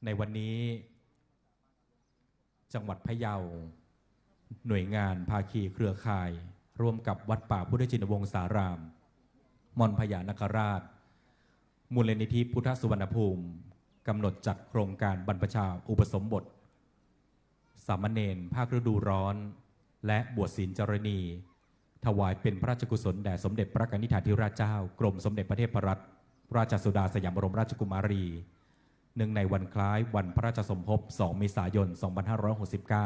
ในวันนี้จังหวัดพะเยาหน่วยงานภาคีเครือข่ายร่วมกับวัดป่าพุทธชินวงศารามม่อนพญานคราชมูลนิธิพุทธสุวรรณภูมิกำหนดจัดโครงการบรรพชาอุปสมบทสามเณรภาคฤดูร้อนและบวชศีลจารณีถวายเป็นพระราชกุศลแด่สมเด็จพระกนิษฐาธิราชเจ้ากรมสมเด็จพระเทพรัตนราชสุดาสยามบรมราชกุมารีเนื่องในวันคล้ายวันพระราชสมภพ 2 เมษายน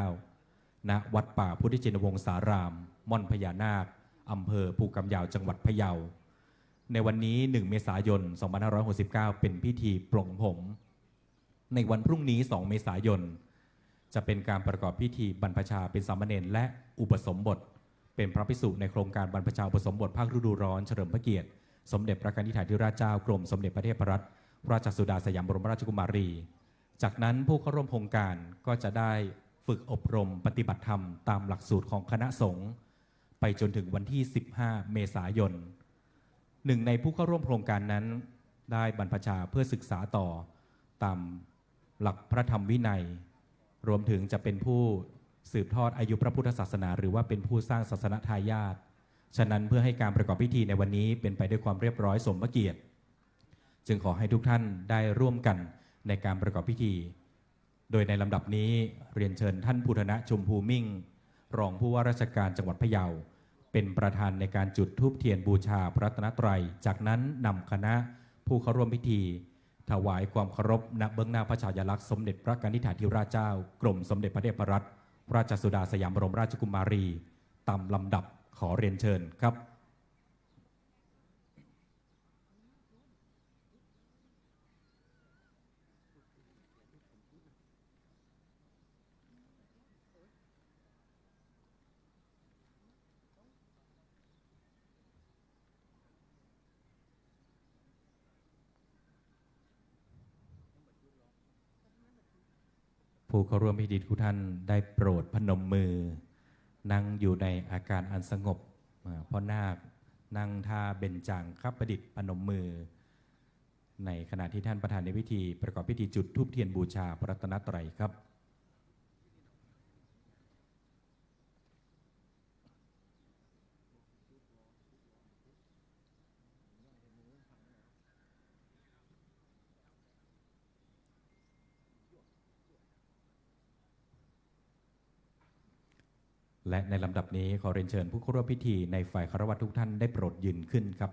2569 ณ วัดป่าพุทธชินวงศาราม ม่อนพญานาค อำเภอภูกำยาวจังหวัดพะเยา ในวันนี้ 1 เมษายน 2569 เป็นพิธีปลงผม ในวันพรุ่งนี้ 2 เมษายน จะเป็นการประกอบพิธีบรรพชาเป็นสามเณรและอุปสมบทเป็นพระภิกษุในโครงการบรรพชาอุปสมบทภาคฤดูร้อนเฉลิมพระเกียรติสมเด็จพระกนิษฐาธิราชเจ้ากรมสมเด็จพระเทพรัตนราชสุดาสยามบรมราชกุมารี จากนั้นผู้เข้าร่วมโครงการก็จะได้ฝึกอบรมปฏิบัติธรรมตามหลักสูตรของคณะสงฆ์ไปจนถึงวันที่ 15 เมษายน หนึ่งในผู้เข้าร่วมโครงการนั้นได้บรรพชาเพื่อศึกษาต่อตามหลักพระธรรมวินัยรวมถึงจะเป็นผู้สืบทอดอายุพระพุทธศาสนาหรือว่าเป็นผู้สร้างศาสนทายาทฉะนั้นเพื่อให้การประกอบพิธีในวันนี้เป็นไปด้วยความเรียบร้อยสมพระเกียรติจึงขอให้ทุกท่านได้ร่วมกันในการประกอบพิธีโดยในลำดับนี้เรียนเชิญท่านพุทธนะชมพูมิ่งรองผู้ว่าราชการจังหวัดพะเยาเป็นประธานในการจุดธูปเทียนบูชาพระรัตนตรัยจากนั้นนำคณะผู้เข้าร่วมพิธีถวายความเคารพณเบื้องหน้าพระฉายาลักษณ์สมเด็จพระกนิษฐาธิราชเจ้ากรมสมเด็จพระเทพรัตนราชสุดาสยามบรมราชกุมารีตามลำดับขอเรียนเชิญครับผู้เข้าร่วมพิธีทุกท่านได้โปรดพนมมือนั่งอยู่ในอาการอันสงบพ่อนาคนั่งท่าเบญจางคประดิษฐ์พนมมือในขณะที่ท่านประธานในพิธีประกอบพิธีจุดธูปเทียนบูชาพระรัตนตรัยครับและในลำดับนี้ขอเรียนเชิญผู้เข้าร่วมพิธีในฝ่ายคฤหัสถ์ทุกท่านได้โปรดยืนขึ้นครับ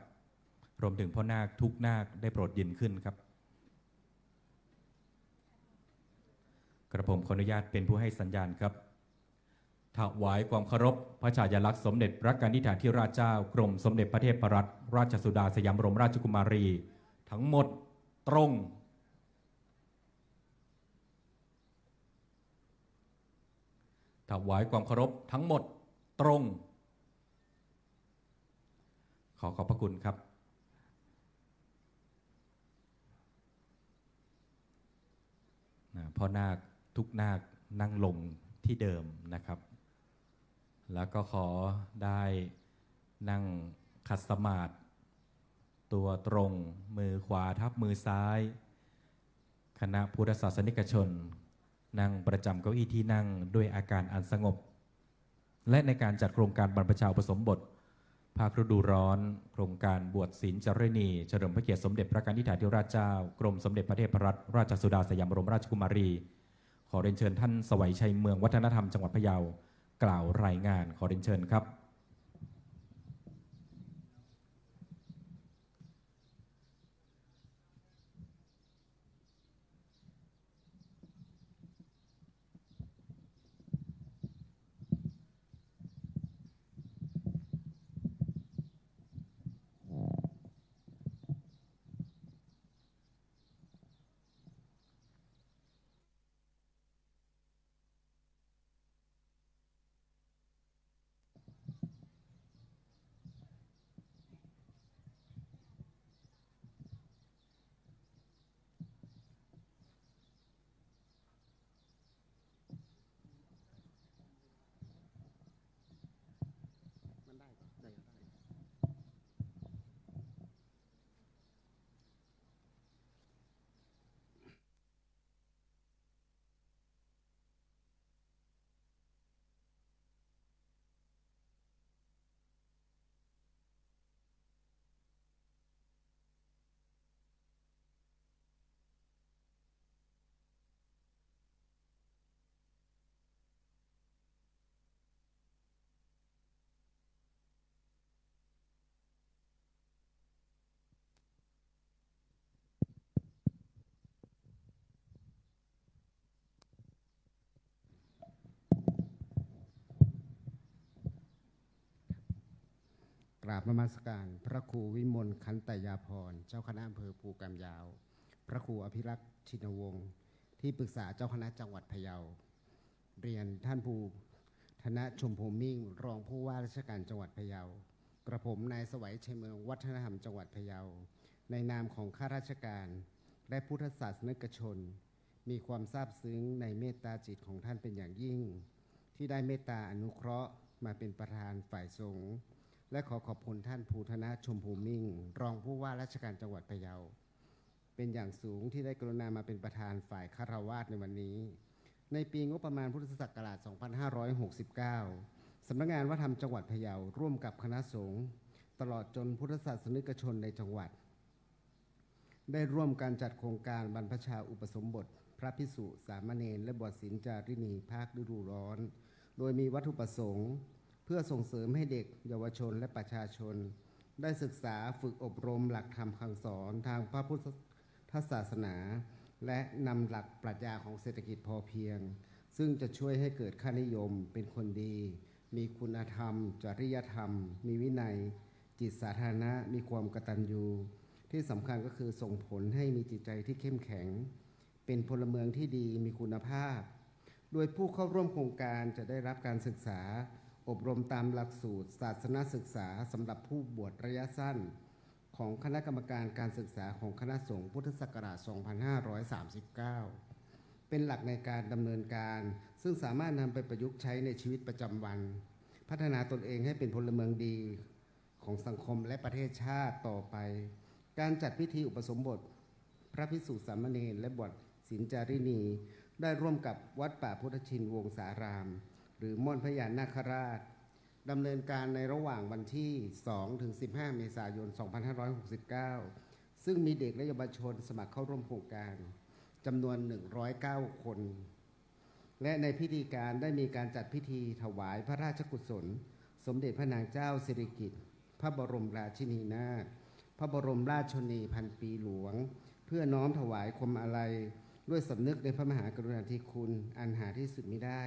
รวมถึงพ่อนาคทุกนาคได้โปรดยืนขึ้นครับกระผมขออนุญาตเป็นผู้ให้สัญญาณครับถวายความเคารพพระฉายาลักษณ์สมเด็จพระกนิษฐาธิราชเจ้ากรมสมเด็จพระเทพรัตนราชสุดาสยามบรมราชกุมารีทั้งหมดตรงถวายความเคารพทั้งหมดตรงขอบพระคุณครับพ่อนาคทุกนาคนั่งลงที่เดิมนะครับแล้วก็ขอได้นั่งขัดสมาธิตัวตรงมือขวาทับมือซ้ายคณะพุทธศาสนิกชนนั่งประจำเก้าอี้ที่นั่งด้วยอาการอันสงบและในการจัดโครงการบรรพชาอุปสมบทภาคฤดูร้อนโครงการบวชศีลจารณีเฉลิมพระเกียรติสมเด็จพระกนิษฐาธิราชเจ้ากรมสมเด็จพระเทพรัตนราชสุดาสยามบรมราชกุมารีขอเรียนเชิญท่านสวัยชัยเมืองวัฒนธรรมจังหวัดพะเยากล่าวรายงานขอเรียนเชิญครับ ราบนมัสการพระครูวิมลขันตยาภรณ์เจ้าคณะอำเภอภูกำยาว พระครูอภิรักษ์ชินวงศ์ที่ปรึกษาเจ้าคณะจังหวัดพะเยาเรียนท่านผู้ธนชมพูมิ่งรองผู้ว่าราชการจังหวัดพะเยากระผมนายสวัยชัยเมืองวัฒนธรรมจังหวัดพะเยาในนามของข้าราชการและพุทธศาสนิกชนมีความซาบซึ้งในเมตตาจิตของท่านเป็นอย่างยิ่งที่ได้เมตตาอนุเคราะห์มาเป็นประธานฝ่ายสงฆ์และขอบคุณท่านภูธนะชมพูมิ่งรองผู้ว่าราชการจังหวัดพะเยาเป็นอย่างสูงที่ได้กรุณามาเป็นประธานฝ่ายคฤหัสถ์ในวันนี้ในปีงบประมาณพุทธศักราช 2569 สำนักงานวัฒนธรรมจังหวัดพะเยาร่วมกับคณะสงฆ์ตลอดจนพุทธศาสนิกชนในจังหวัดได้ร่วมการจัดโครงการบรรพชาอุปสมบทพระภิกษุสามเณรและบวชศีลจารินีภาคฤดูร้อนโดยมีวัตถุประสงค์เพื่อส่งเสริมให้เด็กเยาวชนและประชาชนได้ศึกษาฝึกอบรมหลักธรรมคำสอนทางพระพุทธศาสนาและนำหลักปรัชญาของเศรษฐกิจพอเพียงซึ่งจะช่วยให้เกิดค่านิยมเป็นคนดีมีคุณธรรมจริยธรรมมีวินัยจิตสาธารณะมีความกตัญญูที่สำคัญก็คือส่งผลให้มีจิตใจที่เข้มแข็งเป็นพลเมืองที่ดีมีคุณภาพโดยผู้เข้าร่วมโครงการจะได้รับการศึกษาอบรมตามหลักสูตรศาสนศึกษาสำหรับผู้บวชระยะสั้นของคณะกรรมการการศึกษาของคณะสงฆ์พุทธศักราช 2539 เป็นหลักในการดำเนินการซึ่งสามารถนำไปประยุกต์ใช้ในชีวิตประจำวันพัฒนาตนเองให้เป็นพลเมืองดีของสังคมและประเทศชาติต่อไปการจัดพิธีอุปสมบทพระภิกษุสามเณรและบวชศีลจารินีได้ร่วมกับวัดป่าพุทธชินวงศารามหรือม่อนพญานาคราชดำเนินการในระหว่างวันที่ 2-15 เมษายน 2569 ซึ่งมีเด็กและเยาวชนสมัครเข้าร่วมโครงการจำนวน 109 คนและในพิธีการได้มีการจัดพิธีถวายพระราชกุศลสมเด็จพระนางเจ้าสิริกิติ์พระบรมราชินีนาถพระบรมราชชนนีพันปีหลวงเพื่อน้อมถวายความอาลัยด้วยสำนึกในพระมหากรุณาธิคุณอันหาที่สุดมิได้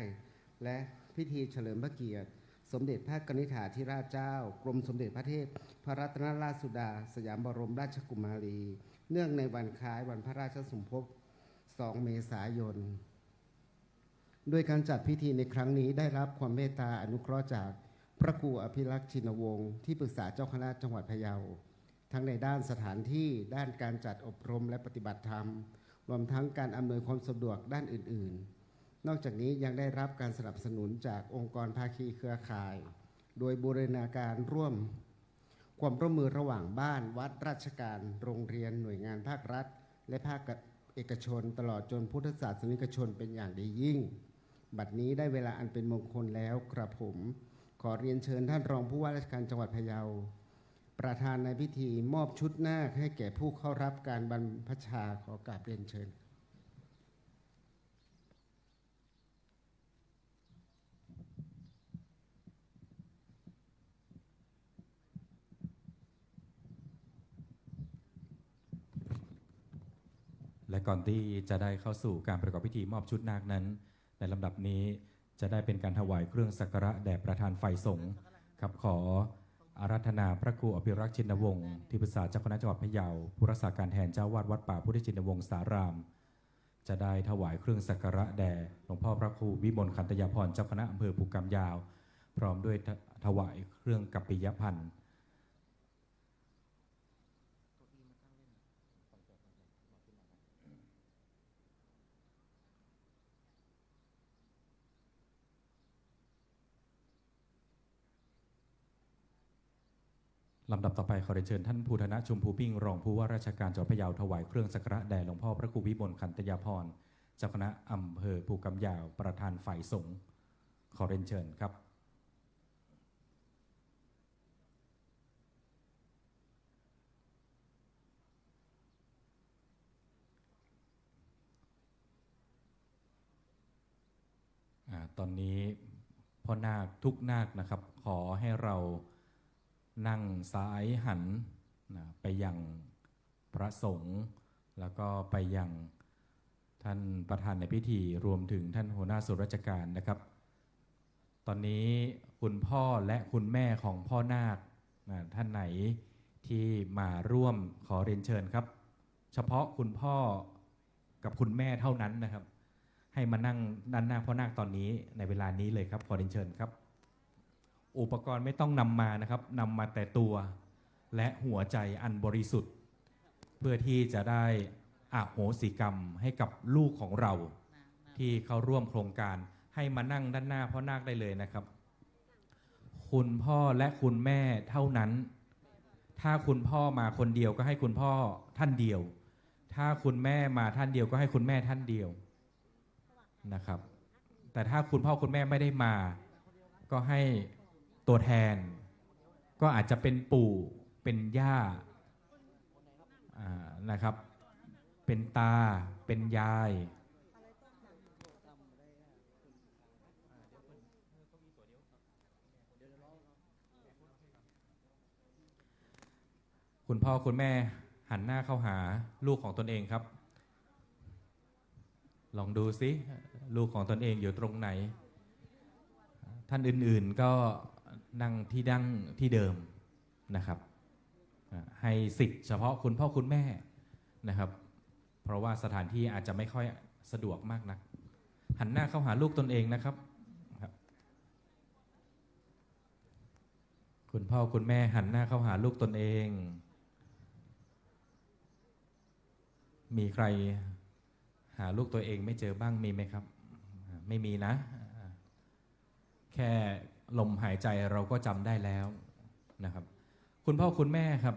และพิธีเฉลิมพระเกียรติสมเด็จพระกนิษฐาธิราชเจ้ากรมสมเด็จพระเทพพระรัตนราชสุดาสยามบรมราชกุมารีเนื่องในวันคล้ายวันพระราชสมภพ 2 เมษายนโดยการจัดพิธีในครั้งนี้ได้รับความเมตตาอนุเคราะห์จากพระครูอภิรักษ์ชินวงศ์ที่ปรึกษาเจ้าคณะจังหวัดพะเยาทั้งในด้านสถานที่ด้านการจัดอบรมและปฏิบัติธรรมรวมทั้งการอำนวยความสะดวกด้านอื่นๆนอกจากนี้ยังได้รับการสนับสนุนจากองค์กรภาคีเครือข่ายโดยบูรณาการร่วมความร่วมมือระหว่างบ้านวัดราชการโรงเรียนหน่วยงานภาครัฐและภาคเอกชนตลอดจนพุทธศาสนิกชนเป็นอย่างดียิ่งบัดนี้ได้เวลาอันเป็นมงคลแล้วกระผมขอเรียนเชิญท่านรองผู้ว่าราชการจังหวัดพะเยาประธานในพิธีมอบชุดนาคให้แก่ผู้เข้ารับการบรรพชาขอกราบเรียนเชิญและก่อนที่จะได้เข้าสู่การประกอบพิธีมอบชุดนาคนั้นในลำดับนี้จะได้เป็นการถวายเครื่องสักการะแด่ประธานฝ่ายสงฆ์ครับขออาราธนาพระครูอภิรักษ์ชินวงศ์ที่ปรึกษาเจ้าคณะจังหวัดพะเยาผู้รักษาการแทนเจ้าวาดวัดป่าพุทธชินวงศารามจะได้ถวายเครื่องสักการะแด่หลวงพ่อพระครูวิมลขันตยาภรณ์เจ้าคณะอำเภอภูกำยาวพร้อมด้วยถวายเครื่องกัปปิยพันธ์ลำดับต่อไปขอเรียนเชิญท่านภูธนะชุมภูมิ่งรองผู้ว่าราชการจังหวัดพะเยาถวายเครื่องสักการะแด่หลวงพ่อพระครูวิมลขันตยาภรณ์เจ้าคณะอำเภอภูกำยาวประธานฝ่ายสงฆ์ขอเรียนเชิญครับตอนนี้พ่อนาคทุกนาคนะครับขอให้เรานั่งซ้ายหันไปยังพระสงฆ์แล้วก็ไปยังท่านประธานในพิธีรวมถึงท่านหัวหน้าส่วนราชการนะครับตอนนี้คุณพ่อและคุณแม่ของพ่อนาค ท่านไหนที่มาร่วมขอเรียนเชิญครับ เฉพาะคุณพ่อกับคุณแม่เท่านั้นนะครับ ให้มานั่งด้านหน้าพ่อนาคตอนนี้ในเวลานี้เลยครับขอเรียนเชิญครับ อุปกรณ์ไม่ต้องนำมานะครับนำมาแต่ตัวและหัวใจอันบริสุทธิ์ เพื่อที่จะได้อโหสิกรรมให้กับลูกของเราที่เข้าร่วมโครงการให้มานั่งด้านหน้าพ่อนาคได้เลยนะครับ คุณพ่อและคุณแม่เท่านั้น ถ้าคุณพ่อมาคนเดียวก็ให้คุณพ่อท่านเดียว ถ้าคุณแม่มาท่านเดียวก็ให้คุณแม่ท่านเดียวนะครับ แต่ถ้าคุณพ่อคุณแม่ไม่ได้มาก็ให้ตัวแทน ก็อาจจะเป็นปู่เป็นย่านะครับ เป็นตาเป็นยายคุณพ่อคุณแม่หันหน้าเข้าหาลูกของตนเองครับ ลองดูซิลูกของตนเองอยู่ตรงไหน ท่านอื่นๆก็นั่งที่ดั้งที่เดิมนะครับ ให้สิทธิ์เฉพาะคุณพ่อคุณแม่นะครับ เพราะว่าสถานที่อาจจะไม่ค่อยสะดวกมากนัก หันหน้าเข้าหาลูกตนเองนะครับคุณพ่อคุณแม่หันหน้าเข้าหาลูกตนเอง มีใครหาลูกตัวเองไม่เจอบ้างมีไหมครับไม่มีนะ แค่ลมหายใจเราก็จำได้แล้วนะครับคุณพ่อคุณแม่ครับ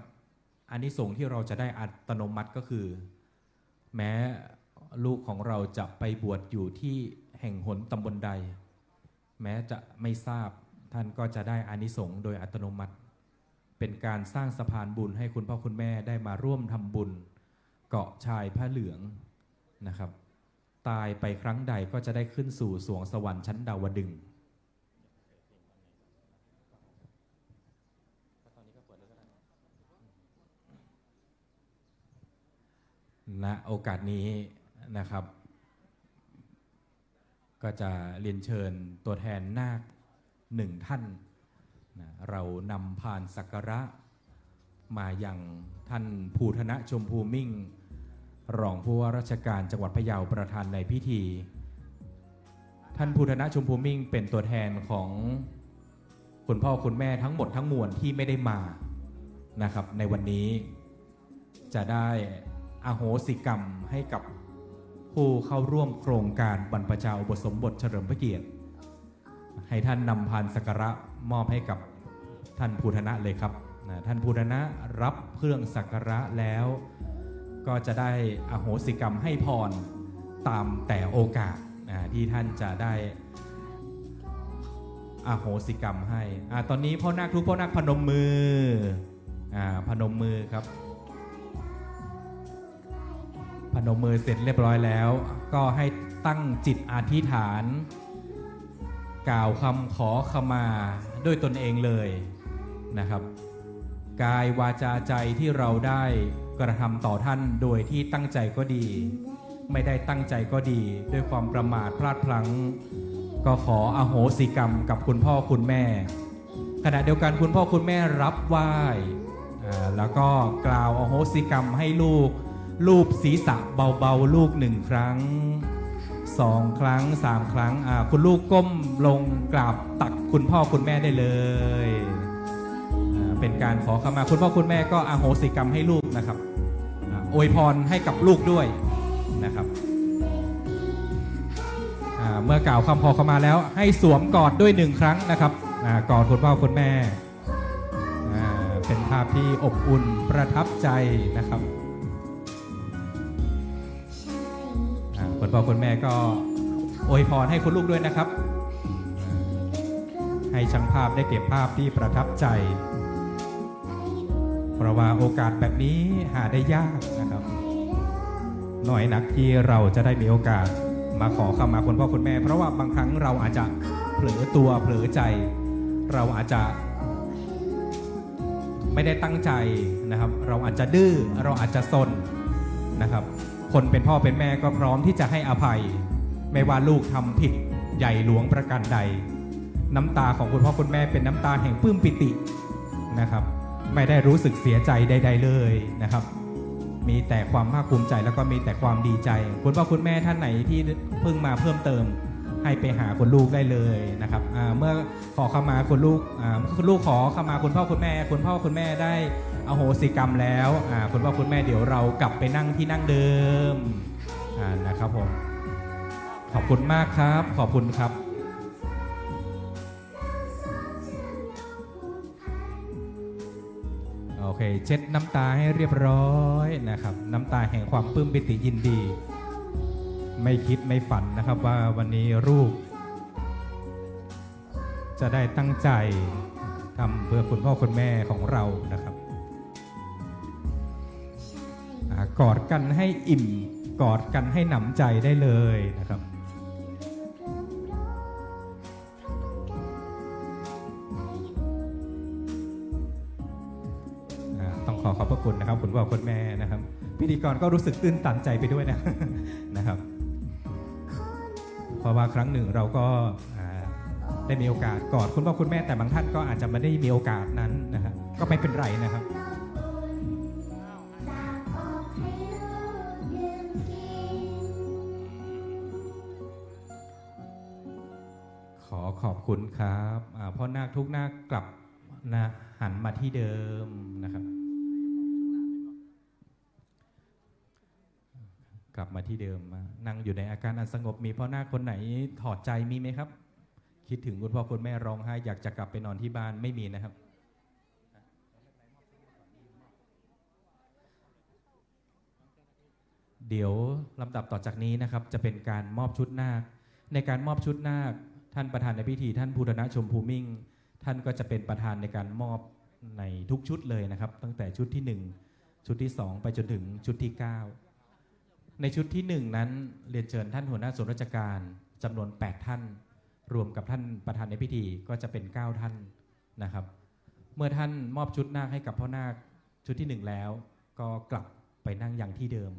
อานิสงส์ที่เราจะได้อัตโนมัติก็คือ แม้ลูกของเราจะไปบวชอยู่ที่แห่งหนตำบลใด แม้จะไม่ทราบท่านก็จะได้อานิสงส์โดยอัตโนมัติ เป็นการสร้างสะพานบุญให้คุณพ่อคุณแม่ได้มาร่วมทำบุญเกาะชายผ้าเหลืองนะครับตายไปครั้งใดก็จะได้ขึ้นสู่สวงสวรรค์ชั้นดาวดึงส์ณโอกาสนี้นะครับก็จะเรียนเชิญตัวแทนนาคหนึ่งท่านนะเรานำผ่านสักการะมาอย่างท่านภูธนะชมพูมิ่งรองผู้ว่าราชการจังหวัดพะเยาประธานในพิธีท่านภูธนะชมพูมิ่งเป็นตัวแทนของคุณพ่อคุณแม่ทั้งหมดทั้งมวลที่ไม่ได้มานะครับในวันนี้จะได้อโหสิกรรมให้กับผู้เข้าร่วมโครงการบรรพชาอุปสมบทเฉลิมพระเกียรติให้ท่านนำพานสักการะมอบให้กับท่านภูธนะเลยครับท่านภูธนะรับเครื่องสักการะแล้วก็จะได้อโหสิกรรมให้พรตามแต่โอกาสที่ท่านจะได้อโหสิกรรมให้ตอนนี้พ่อนาคทุกพ่อนาคพนมมือพนมมือครับพนมมือเสร็จเรียบร้อยแล้วก็ให้ตั้งจิตอธิษฐานกล่าวคำขอขมาด้วยตนเองเลยนะครับกายวาจาใจที่เราได้กระทำต่อท่านโดยที่ตั้งใจก็ดีไม่ได้ตั้งใจก็ดีด้วยความประมาทพลาดพลั้งก็ขออโหสิกรรมกับคุณพ่อคุณแม่ขณะเดียวกันคุณพ่อคุณแม่รับไหว้แล้วก็กล่าวอโหสิกรรมให้ลูบศีรษะเบาๆลูก1 ครั้ง2 ครั้ง3 ครั้งคุณลูกก้มลงกราบตักคุณพ่อคุณแม่ได้เลยเป็นการขอขมาคุณพ่อคุณแม่ก็อโหสิกรรมให้ลูกนะครับอวยพรให้กับลูกด้วยนะครับเมื่อกล่าวคำขอขมาแล้วให้สวมกอดด้วย1 ครั้งนะครับกอดคุณพ่อคุณแม่เป็นภาพที่อบอุ่นประทับใจนะครับคุณพ่อคุณแม่ก็อวยพรให้คุณลูกด้วยนะครับให้ช่างภาพได้เก็บภาพที่ประทับใจเพราะว่าโอกาสแบบนี้หาได้ยากนะครับน้อยนักที่เราจะได้มีโอกาสมาขอขมาคุณพ่อคุณแม่เพราะว่าบางครั้งเราอาจจะเผลอตัวเผลอใจเราอาจจะไม่ได้ตั้งใจนะครับเราอาจจะดื้อเราอาจจะซนนะครับคนเป็นพ่อเป็นแม่ก็พร้อมที่จะให้อภัยไม่ว่าลูกทำผิดใหญ่หลวงประการใดน้ำตาของคุณพ่อคุณแม่เป็นน้ำตาแห่งปลื้มปิตินะครับ ไม่ได้รู้สึกเสียใจใดๆเลยนะครับมีแต่ความภาคภูมิใจแล้วก็มีแต่ความดีใจคุณพ่อคุณแม่ท่านไหนที่เพิ่งมาเพิ่มเติมให้ไปหาคุณลูกได้เลยนะครับเมื่อขอเข้ามาคุณลูกคุณลูกขอเข้ามาคุณพ่อคุณแม่คุณพ่อคุณแม่ได้อโหสิกรรมแล้วคุณพ่อคุณแม่เดี๋ยวเรากลับไปนั่งที่นั่งเดิมนะครับผมขอบคุณมากครับขอบคุณครับโอเคเช็ดน้ำตาให้เรียบร้อยนะครับน้ำตาแห่งความปลื้มปิติยินดีไม่คิดไม่ฝันนะครับว่าวันนี้ลูกจะได้ตั้งใจทำเพื่อคุณพ่อคุณแม่ของเรานะครับกอดกันให้อิ่มกอดกันให้หนำใจได้เลยนะครับต้องขอขอบพระคุณนะครับคุณพ่อคุณแม่นะครับพิธีกรก็รู้สึกตื้นตันใจไปด้วยนะครับเพราะว่าครั้งหนึ่งเราก็ได้มีโอกาสกอดคุณพ่อคุณแม่แต่บางท่านก็อาจจะไม่ได้มีโอกาสนั้นนะครับก็ไม่เป็นไรนะครับขอขอบคุณครับพ่อนาคทุกนาคกลับหันมาที่เดิมนะครับกลับมาที่เดิมนั่งอยู่ในอาการอันสงบมีพ่อนาคคนไหนถอดใจมีไหมครับคิดถึงคุณพ่อคุณแม่ร้องไห้อยากจะกลับไปนอนที่บ้านไม่มีนะครับเดี๋ยวลำดับต่อจากนี้นะครับจะเป็นการมอบชุดนาคในการมอบชุดนาคท่านประธานในพิธีท่านภูรณะชมพูมิ่งท่านก็จะเป็นประธานในการมอบในทุกชุดเลยนะครับตั้งแต่ชุดที่1ชุดที่2ไปจนถึงชุดที่9ในชุดที่1นั้นเรียนเชิญท่านหัวหน้าส่วนราชการจำนวน8ท่านรวมกับท่านประธานในพิธีก็จะเป็น9ท่านนะครับเมื่อท่านมอบชุดนาคให้กับพ่อนาคชุดที่1แล้วก็กลับไปนั่งอย่างที่เดิม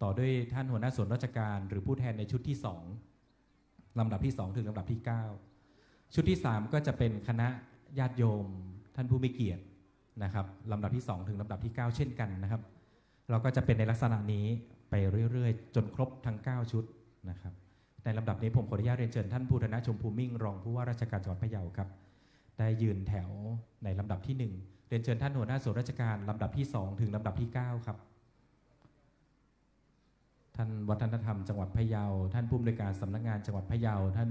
ต่อด้วยท่านหัวหน้าส่วนราชการหรือผู้แทนในชุดที่2ลำดับที่2ถึงลำดับที่9ชุดที่3ก็จะเป็นคณะญาติโยมท่านผู้มีเกียรตินะครับลำดับที่2ถึงลำดับที่9เช่นกันนะครับเราก็จะเป็นในลักษณะนี้ไปเรื่อยๆจนครบทั้ง9ชุดนะครับในลำดับนี้ผมขออนุญาตเรียนเชิญท่านภูรณะชมพูมิ่งรองผู้ว่าราชการจังหวัดพะเยาครับได้ยืนแถวในลำดับที่1เรียนเชิญท่านหัวหน้าส่วนราชการลำดับที่2ถึงลำดับที่9ครับท่านวัฒนธรรมจังหวัดพะเยาท่านผู้อำนวยการสำนักงานจังหวัดพะเยาท่าน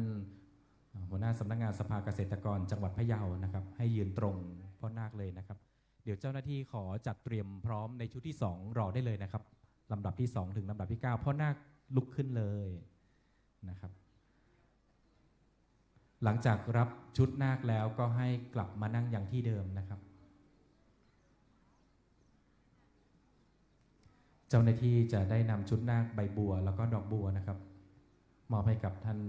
หัวหน้าสำนักงานสภาเกษตรกรจังหวัดพะเยานะครับให้ยืนตรงพ่อนาคเลยนะครับเดี๋ยวเจ้าหน้าที่ขอจัดเตรียมพร้อมในชุดที่2รอได้เลยนะครับลำดับที่2ถึงลำดับที่9พ่อนาคลุกขึ้นเลยนะครับหลังจากรับชุดนาคแล้วก็ให้กลับมานั่งอย่างที่เดิมนะครับเจ้าหน้าที่จะได้นำชุดนาคใบบัวแล้วก็ดอกบัวนะครับมอบให้กับท่าน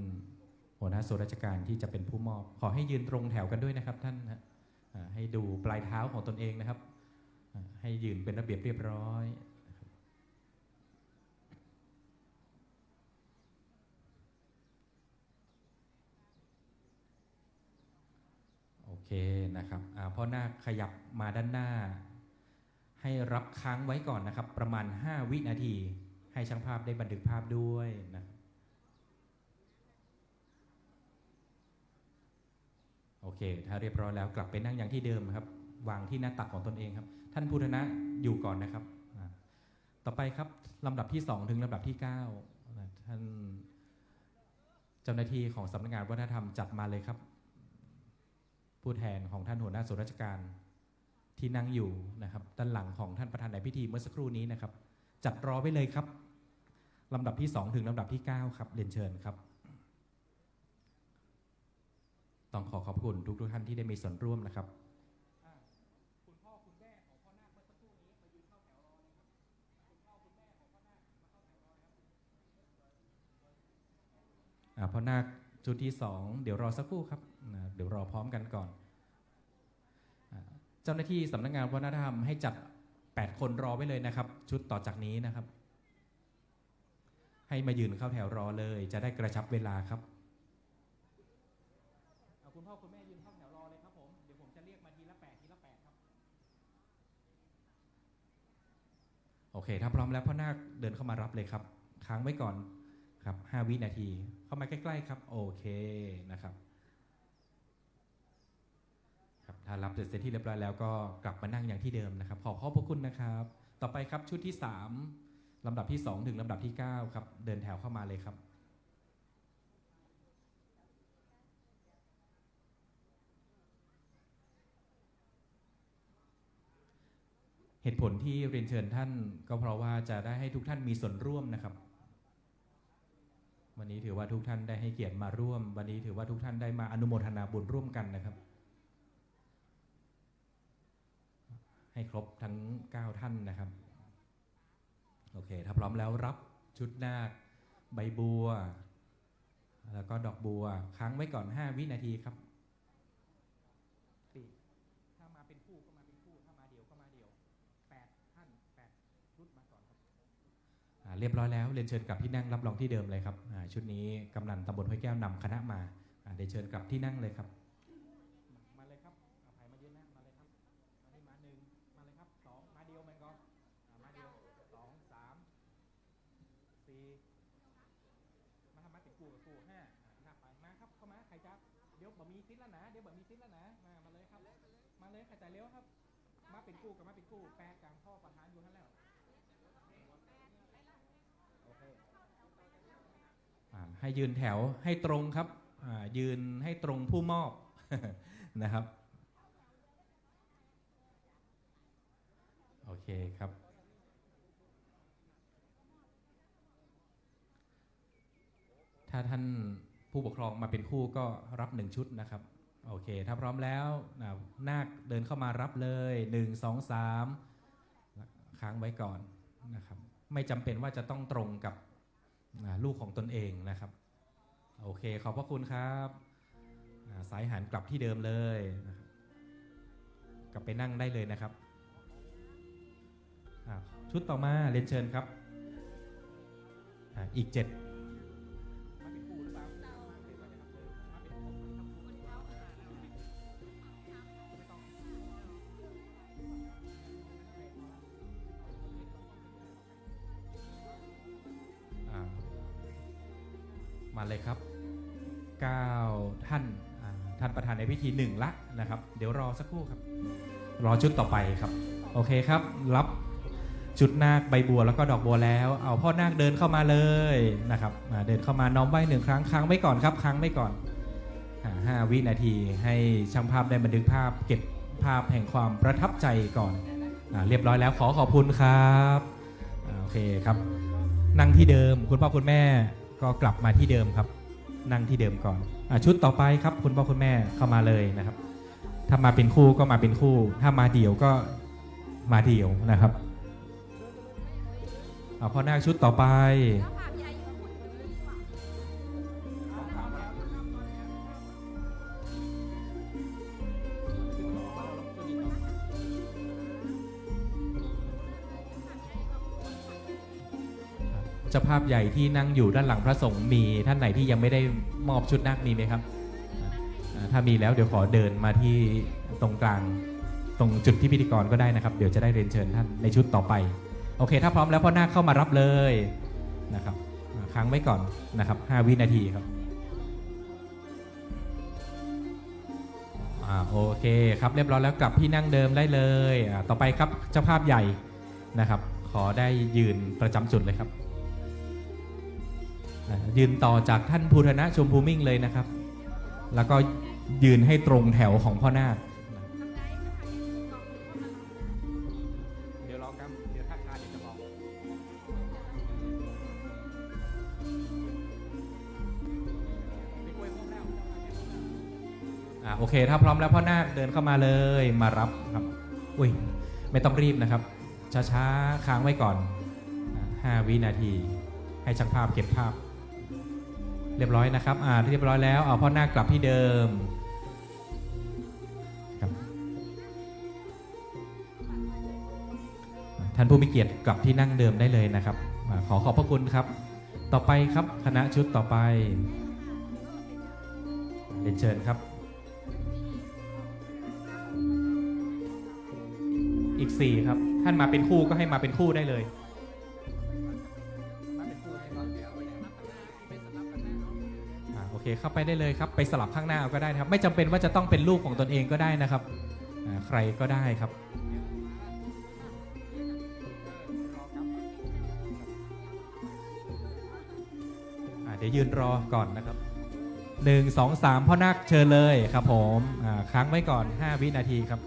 หัวหน้าส่วนราชการที่จะเป็นผู้มอบขอให้ยืนตรงแถวกันด้วยนะครับท่านให้ดูปลายเท้าของตนเองนะครับให้ยืนเป็นระเบียบเรียบร้อยโอเคนะครับพ่อนาคขยับมาด้านหน้าให้รับค้างไว้ก่อนนะครับประมาณ5วินาทีให้ช่างภาพได้บันทึกภาพด้วยนะโอเคถ้าเรียบร้อยแล้วกลับไปนั่งอย่างที่เดิมครับวางที่หน้าตักของตนเองครับท่านภูรณะอยู่ก่อนนะครับต่อไปครับลำดับที่2ถึงลำดับที่9ท่านเจ้าหน้าที่ของสำนักงานวัฒนธรรมจัดมาเลยครับผู้แทนของท่านหัวหน้าส่วนราชการที่นั่งอยู่นะครับด้านหลังของท่านประธานในพิธีเมื่อสักครู่นี้นะครับจัดรอไว้เลยครับลำดับที่2ถึงลำดับที่9ครับเรียนเชิญครับต้องขอขอบคุณทุกท่านที่ได้มีส่วนร่วมนะครับคุณพ่อคุณแม่ของพ่อนาคเมื่อสักครู่นี้มายืนเข้าแถวรอเลยครับคุณพ่อคุณแม่ของพ่อนาคมาเข้าแถวรอครับพ่อนาคชุดที่2เดี๋ยวรอสักครู่ครับเดี๋ยวรอพร้อมกันก่อนเจ้าหน้าที่สำนักงานวัฒนธรรมให้จัด8คนรอไว้เลยนะครับชุดต่อจากนี้นะครับให้มายืนเข้าแถวรอเลยจะได้กระชับเวลาครับคุณพ่อคุณแม่ยืนเข้าแถวรอเลยครับผมเดี๋ยวผมจะเรียกมาทีละ8ครับ โอเคถ้าพร้อมแล้วพ่อนาคเดินเข้ามารับเลยครับค้างไว้ก่อนครับ5 วินาทีเข้ามาใกล้ๆครับโอเคนะครับครับถ้ารับเสร็จที่เรียบร้อยแล้วก็กลับมานั่งอย่างที่เดิมนะครับขอบพระคุณนะครับต่อไปครับชุดที่3ลำดับที่2ถึงลำดับที่9ครับเดินแถวเข้ามาเลยครับเหตุผลที่เรียนเชิญท่านก็เพราะว่าจะได้ให้ทุกท่านมีส่วนร่วมนะครับวันนี้ถือว่าทุกท่านได้ให้เกียรติมาร่วมวันนี้ถือว่าทุกท่านได้มาอนุโมทนาบุญร่วมกันนะครับให้ครบทั้ง9ท่านนะครับโอเคถ้าพร้อมแล้วรับชุดนาคใบบัวแล้วก็ดอกบัวค้างไว้ก่อน5 วินาทีครับถ้ามาเป็นคู่ก็มาเป็นคู่ถ้ามาเดี่ยวก็มาเดี่ยว8ท่าน8ชุดมาก่อนครับเรียบร้อยแล้วเรียนเชิญกลับที่นั่งรับรองที่เดิมเลยครับชุดนี้กำนันตำบลห้วยแก้วนำคณะมาเรียนเชิญกลับที่นั่งเลยครับมาเลยครับเอาใครมายืนนั่งมาเลยครับมานี่มา1มาเลยครับ2มาเดียวมันก็มาเดียว2 3 4มาทำมาติดกูกับกู5หน้าไปมาครับเข้ามาใครจะเดี๋ยวบ่มีซิ้นแล้วนะเดี๋ยวบ่มีซิ้นแล้วนะมาเลยครับมาเลยใครใจเร็วครับมาเป็นกูกับมาเป็นกูแปรกลางพ่อประธานอยู่นั่นแล้วโอเคให้ยืนแถวให้ตรงครับยืนให้ตรงผู้มอบ นะครับโอเคครับถ้าท่านผู้ปกครองมาเป็นคู่ก็รับ1ชุดนะครับโอเคถ้าพร้อมแล้วนาคเดินเข้ามารับเลย1 2 3ค้างไว้ก่อนนะครับไม่จำเป็นว่าจะต้องตรงกับลูกของตนเองนะครับโอเคขอบพระคุณครับสายหันกลับที่เดิมเลยนะครับกลับไปนั่งได้เลยนะครับชุดต่อมาเรียนเชิญครับอีก7มาเลยครับ9ท่านท่านประธานในพิธี1ละนะครับเดี๋ยวรอสักครู่ครับรอชุดต่อไปครับโอเคครับรับชุดนาคใบบัวแล้วก็ดอกบัวแล้วเอาพ่อนาคเดินเข้ามาเลยนะครับเดินเข้ามาน้อมไหว้1 ครั้งค้างไว้ก่อนครับค้างไว้ก่อน5 วินาทีให้ช่างภาพได้บันทึกภาพเก็บภาพแห่งความประทับใจก่อนเรียบร้อยแล้วขอบคุณครับโอเคครับนั่งที่เดิมคุณพ่อคุณแม่ก็กลับมาที่เดิมครับนั่งที่เดิมก่อนชุดต่อไปครับคุณพ่อคุณแม่เข้ามาเลยนะครับถ้ามาเป็นคู่ก็มาเป็นคู่ถ้ามาเดี่ยวก็มาเดี่ยวนะครับพ่อนาคชุดต่อไปเจ้าภาพใหญ่ที่นั่งอยู่ด้านหลังพระสงฆ์มีท่านไหนที่ยังไม่ได้มอบชุดนาคมีไหมครับถ้ามีแล้วเดี๋ยวขอเดินมาที่ตรงกลางตรงจุดที่พิธีกรก็ได้นะครับเดี๋ยวจะได้เรียนเชิญท่านในชุดต่อไปโอเคถ้าพร้อมแล้วพ่อนาคเข้ามารับเลยนะครับค้างไว้ก่อนนะครับ5 วินาทีครับโอเคครับเรียบร้อยแล้วกลับที่นั่งเดิมได้เลยต่อไปครับเจ้าภาพใหญ่นะครับขอได้ยืนประจำจุดเลยครับยืนต่อจากท่านภูธนะชมพูมิ่งเลยนะครับแล้วก็ยืนให้ตรงแถวของพ่อนาคเดี๋ยวรอครับเดี๋ยวทักทายเดี๋ยวจะบอกโอเคถ้าพร้อมแล้วพ่อนาคเดินเข้ามาเลยมารับครับอุ้ยไม่ต้องรีบนะครับช้าๆค้างไว้ก่อน5 วินาทีให้ช่างภาพเก็บภาพเรียบร้อยนะครับเรียบร้อยแล้วเอาพ่อนาคกลับที่เดิมครับท่านผู้มีเกียรติกลับที่นั่งเดิมได้เลยนะครับขอบพระคุณครับต่อไปครับคณะชุดต่อไปเรียนเชิญครับอีก4ครับท่านมาเป็นคู่ก็ให้มาเป็นคู่ได้เลย เคเข้าไปได้เลยครับไปสลับข้างหน้าเอาก็ได้นะครับไม่จำเป็นว่าจะต้องเป็นลูกของตนเองก็ได้นะครับใครก็ได้ครับเดี๋ยวยืนรอก่อนนะครับ1 2 3พ่อนาคเชิญเลยครับผมค้างไว้ก่อน5 วินาทีครับ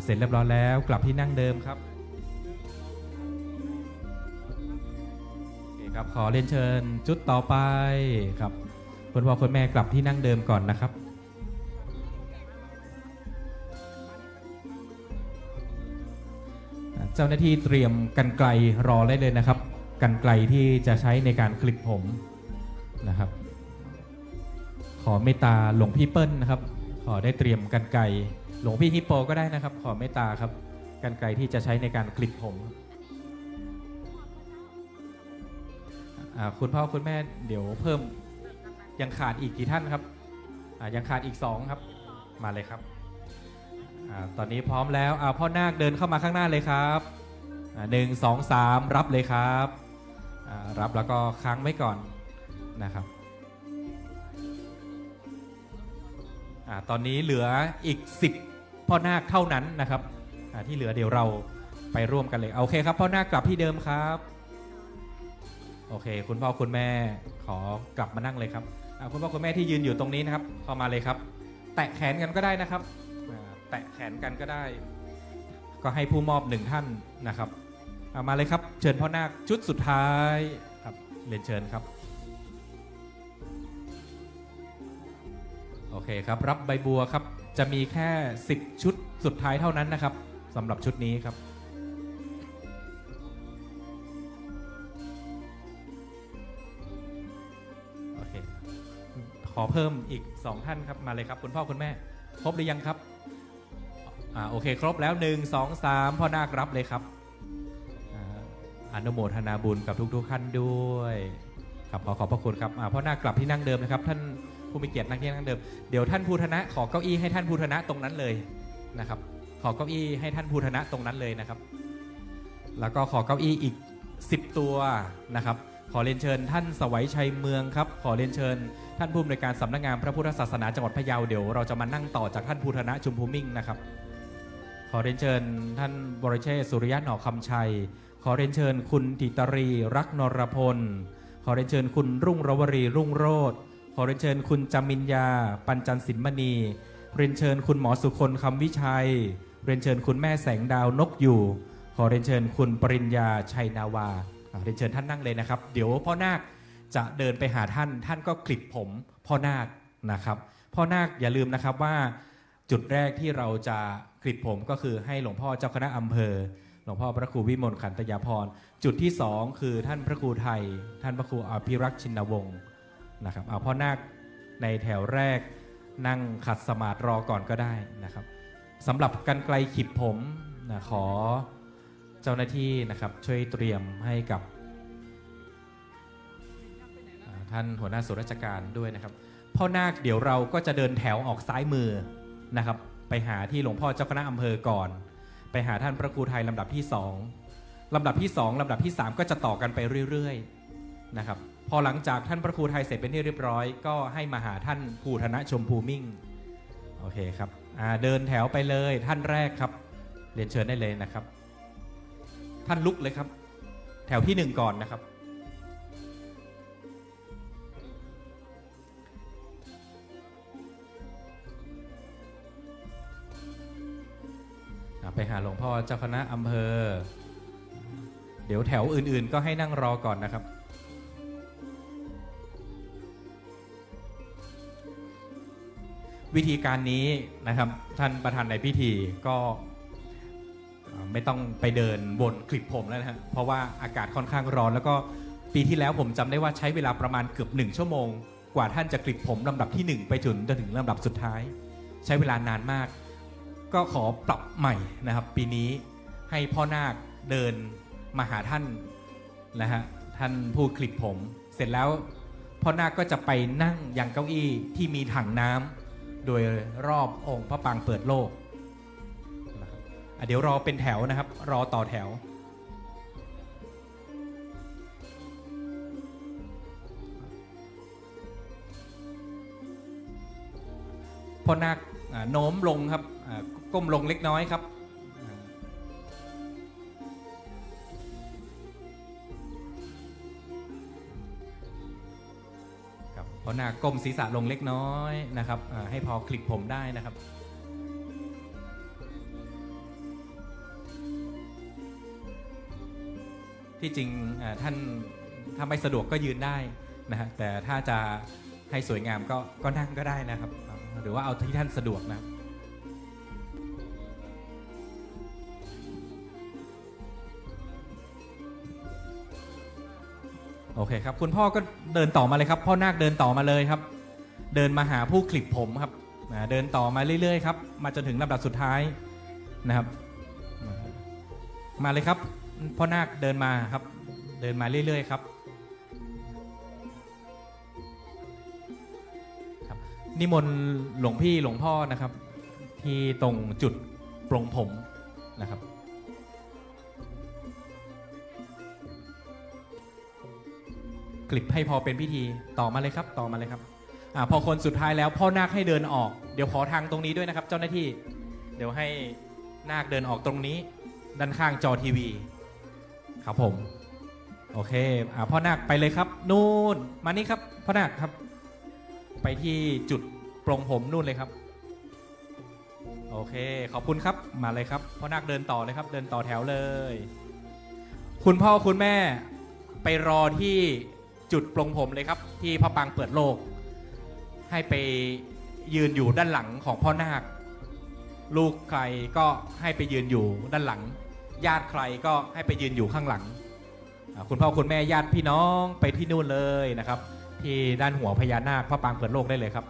เสร็จเรียบร้อยแล้วกลับที่นั่งเดิมครับโอเคครับขอเรียนเชิญจุดต่อไปครับคุณพ่อคุณแม่กลับที่นั่งเดิมก่อนนะครับเจ้าหน้าที่เตรียมกรรไกรรอได้เลยนะครับกรรไกรที่จะใช้ในการคลิปผมนะครับขอเมตตาหลวงพี่เปิ้ลนะครับขอได้เตรียมกรรไกรหลวงพี่ฮิปโปก็ได้นะครับขอเมตตาครับกรรไกรที่จะใช้ในการคลิปผมคุณพ่อคุณแม่เดี๋ยวเพิ่มยังขาดอีกกี่ท่านครับยังขาดอีก2ครับมาเลยครับตอนนี้พร้อมแล้วพ่อนาคเดินเข้ามาข้างหน้าเลยครับ1 2 3รับเลยครับรับแล้วก็ค้างไว้ก่อนนะครับตอนนี้เหลืออีก10พ่อนาคเท่านั้นนะครับที่เหลือเดี๋ยวเราไปร่วมกันเลยโอเคครับพ่อนาคกลับที่เดิมครับโอเคคุณพ่อคุณแม่ขอกลับมานั่งเลยครับคุณพ่อคุณแม่ที่ยืนอยู่ตรงนี้นะครับเข้ามาเลยครับแตะแขนกันก็ได้นะครับแตะแขนกันก็ได้ก็ให้ผู้มอบ1ท่านนะครับมาเลยครับเชิญพ่อนาคชุดสุดท้ายครับเรียนเชิญครับโอเคครับรับใบบัวครับจะมีแค่10ชุดสุดท้ายเท่านั้นนะครับสำหรับชุดนี้ครับโอเคขอเพิ่มอีก2ท่านครับมาเลยครับคุณพ่อคุณแม่ครบหรือยังครับโอเคครบแล้ว1 2 3พ่อนาครับเลยครับอนุโมทนาบุญกับทุกท่านด้วยครับขอบพระคุณครับพ่อนาคกลับที่นั่งเดิมนะครับท่านผู้มีเกียรตินั่งที่นั่งเดิมเดี๋ยวท่านภูธนะขอเก้าอี้ให้ท่านภูธนะตรงนั้นเลยนะครับขอเก้าอี้ให้ท่านภูธนะตรงนั้นเลยนะครับแล้วก็ขอเก้าอี้อีก10ตัวนะครับขอเรียนเชิญท่านสวัยชัยเมืองครับขอเรียนเชิญท่านผู้อำนวยการสำนักงานพระพุทธศาสนาจังหวัดพะเยาเดี๋ยวเราจะมานั่งต่อจากท่านภูธนะชุมภูมิ่งนะครับขอเรียนเชิญท่านบรเชษฐ์สุริยะหน่อคำชัยขอเรียนเชิญคุณธิตรีรักนรพลขอเรียนเชิญคุณรุ่งรวรีรุ่งโรจน์ขอเรียนเชิญคุณจามินยาปัญจันสินมณีเรียนเชิญคุณหมอสุคนคำวิชัยเรียนเชิญคุณแม่แสงดาวนกอยู่ขอเรียนเชิญคุณปริญญาชัยนาวาเรียนเชิญท่านนั่งเลยนะครับเดี๋ยวพ่อนาคจะเดินไปหาท่านก็คลิปผมพ่อนาคนะครับพ่อนาคอย่าลืมนะครับว่าจุดแรกที่เราจะคลิปผมก็คือให้หลวงพ่อเจ้าคณะอำเภอหลวงพ่อพระครูวิมลขันตยาภรณ์จุดที่2คือท่านพระครูไทยท่านพระครูอภิรักษ์ชินวงศ์นะครับพ่อนาคในแถวแรกนั่งขัดสมาธิรอก่อนก็ได้นะครับสำหรับกรรไกรขีดผมขอเจ้าหน้าที่นะครับช่วยเตรียมให้กับท่านหัวหน้าส่วนราชการด้วยนะครับพ่อนาคเดี๋ยวเราก็จะเดินแถวออกซ้ายมือนะครับไปหาที่หลวงพ่อเจ้าคณะอำเภอก่อนไปหาท่านพระครูไทยลำดับที่2ลำดับที่2ลำดับที่3ก็จะต่อกันไปเรื่อยๆนะครับพอหลังจากท่านพระครูไทยเสร็จเป็นที่เรียบร้อยก็ให้มาหาท่านภูธนะชมภูมิ่งโอเคครับเดินแถวไปเลยท่านแรกครับเรียนเชิญได้เลยนะครับท่านลุกเลยครับแถวที่1ก่อนนะครับไปหาหลวงพ่อเจ้าคณะอำเภอเดี๋ยวแถวอื่นๆก็ให้นั่งรอก่อนนะครับวิธีการนี้นะครับท่านประธานในพิธีก็ไม่ต้องไปเดินวนคลิปผมแล้วนะฮะเพราะว่าอากาศค่อนข้างร้อนแล้วก็ปีที่แล้วผมจำได้ว่าใช้เวลาประมาณเกือบ1ชั่วโมงกว่าท่านจะคลิปผมลำดับที่1ไปจนถึงลำดับสุดท้ายใช้เวลานานมากก็ขอปรับใหม่นะครับปีนี้ให้พ่อนาคเดินมาหาท่านนะฮะท่านผู้คลิปผมเสร็จแล้วพ่อนาคก็จะไปนั่งยังเก้าอี้ที่มีถังน้ำโดยรอบองค์พระปางเปิดโลกเดี๋ยวรอเป็นแถวนะครับรอต่อแถว พ่อนาคโน้มลงครับก้มลงเล็กน้อยครับพ่อนาคก้มศีรษะลงเล็กน้อยนะครับให้พอคลิปผมได้นะครับที่จริงท่านถ้าไม่สะดวกก็ยืนได้นะฮะแต่ถ้าจะให้สวยงามก็นั่งก็ได้นะครับหรือว่าเอาที่ท่านสะดวกนะครับโอเคครับคุณพ่อก็เดินต่อมาเลยครับพ่อนาคเดินต่อมาเลยครับเดินมาหาผู้คลิปผมครับเดินต่อมาเรื่อยๆครับมาจนถึงลำดับสุดท้ายนะครับมาเลยครับพ่อนาคเดินมาครับเดินมาเรื่อยๆครับนิมนต์หลวงพี่หลวงพ่อนะครับที่ตรงจุดปลงผมนะครับคลิปให้พอเป็นพิธีต่อมาเลยครับต่อมาเลยครับพอคนสุดท้ายแล้วพ่อนาคให้เดินออกเดี๋ยวขอทางตรงนี้ด้วยนะครับเจ้าหน้าที่เดี๋ยวให้นาคเดินออกตรงนี้ด้านข้างจอทีวีครับผมโอเคพ่อนาคไปเลยครับนู่นมานี่ครับพ่อนาคครับไปที่จุดปลงผมนู่นเลยครับโอเคขอบคุณครับมาเลยครับพ่อนาคเดินต่อเลยครับเดินต่อแถวเลยคุณพ่อคุณแม่ไปรอที่จุดปลงผมเลยครับที่พระปรางเปิดโลกให้ไปยืนอยู่ด้านหลังของพ่อนาคลูกใครก็ให้ไปยืนอยู่ด้านหลังญาติใครก็ให้ไปยืนอยู่ข้างหลังคุณพ่อคุณแม่ญาติพี่น้องไปที่นู่นเลยนะครับที่ด้านหัวพญานาคพระปรางเปิดโลกได้เลยครับ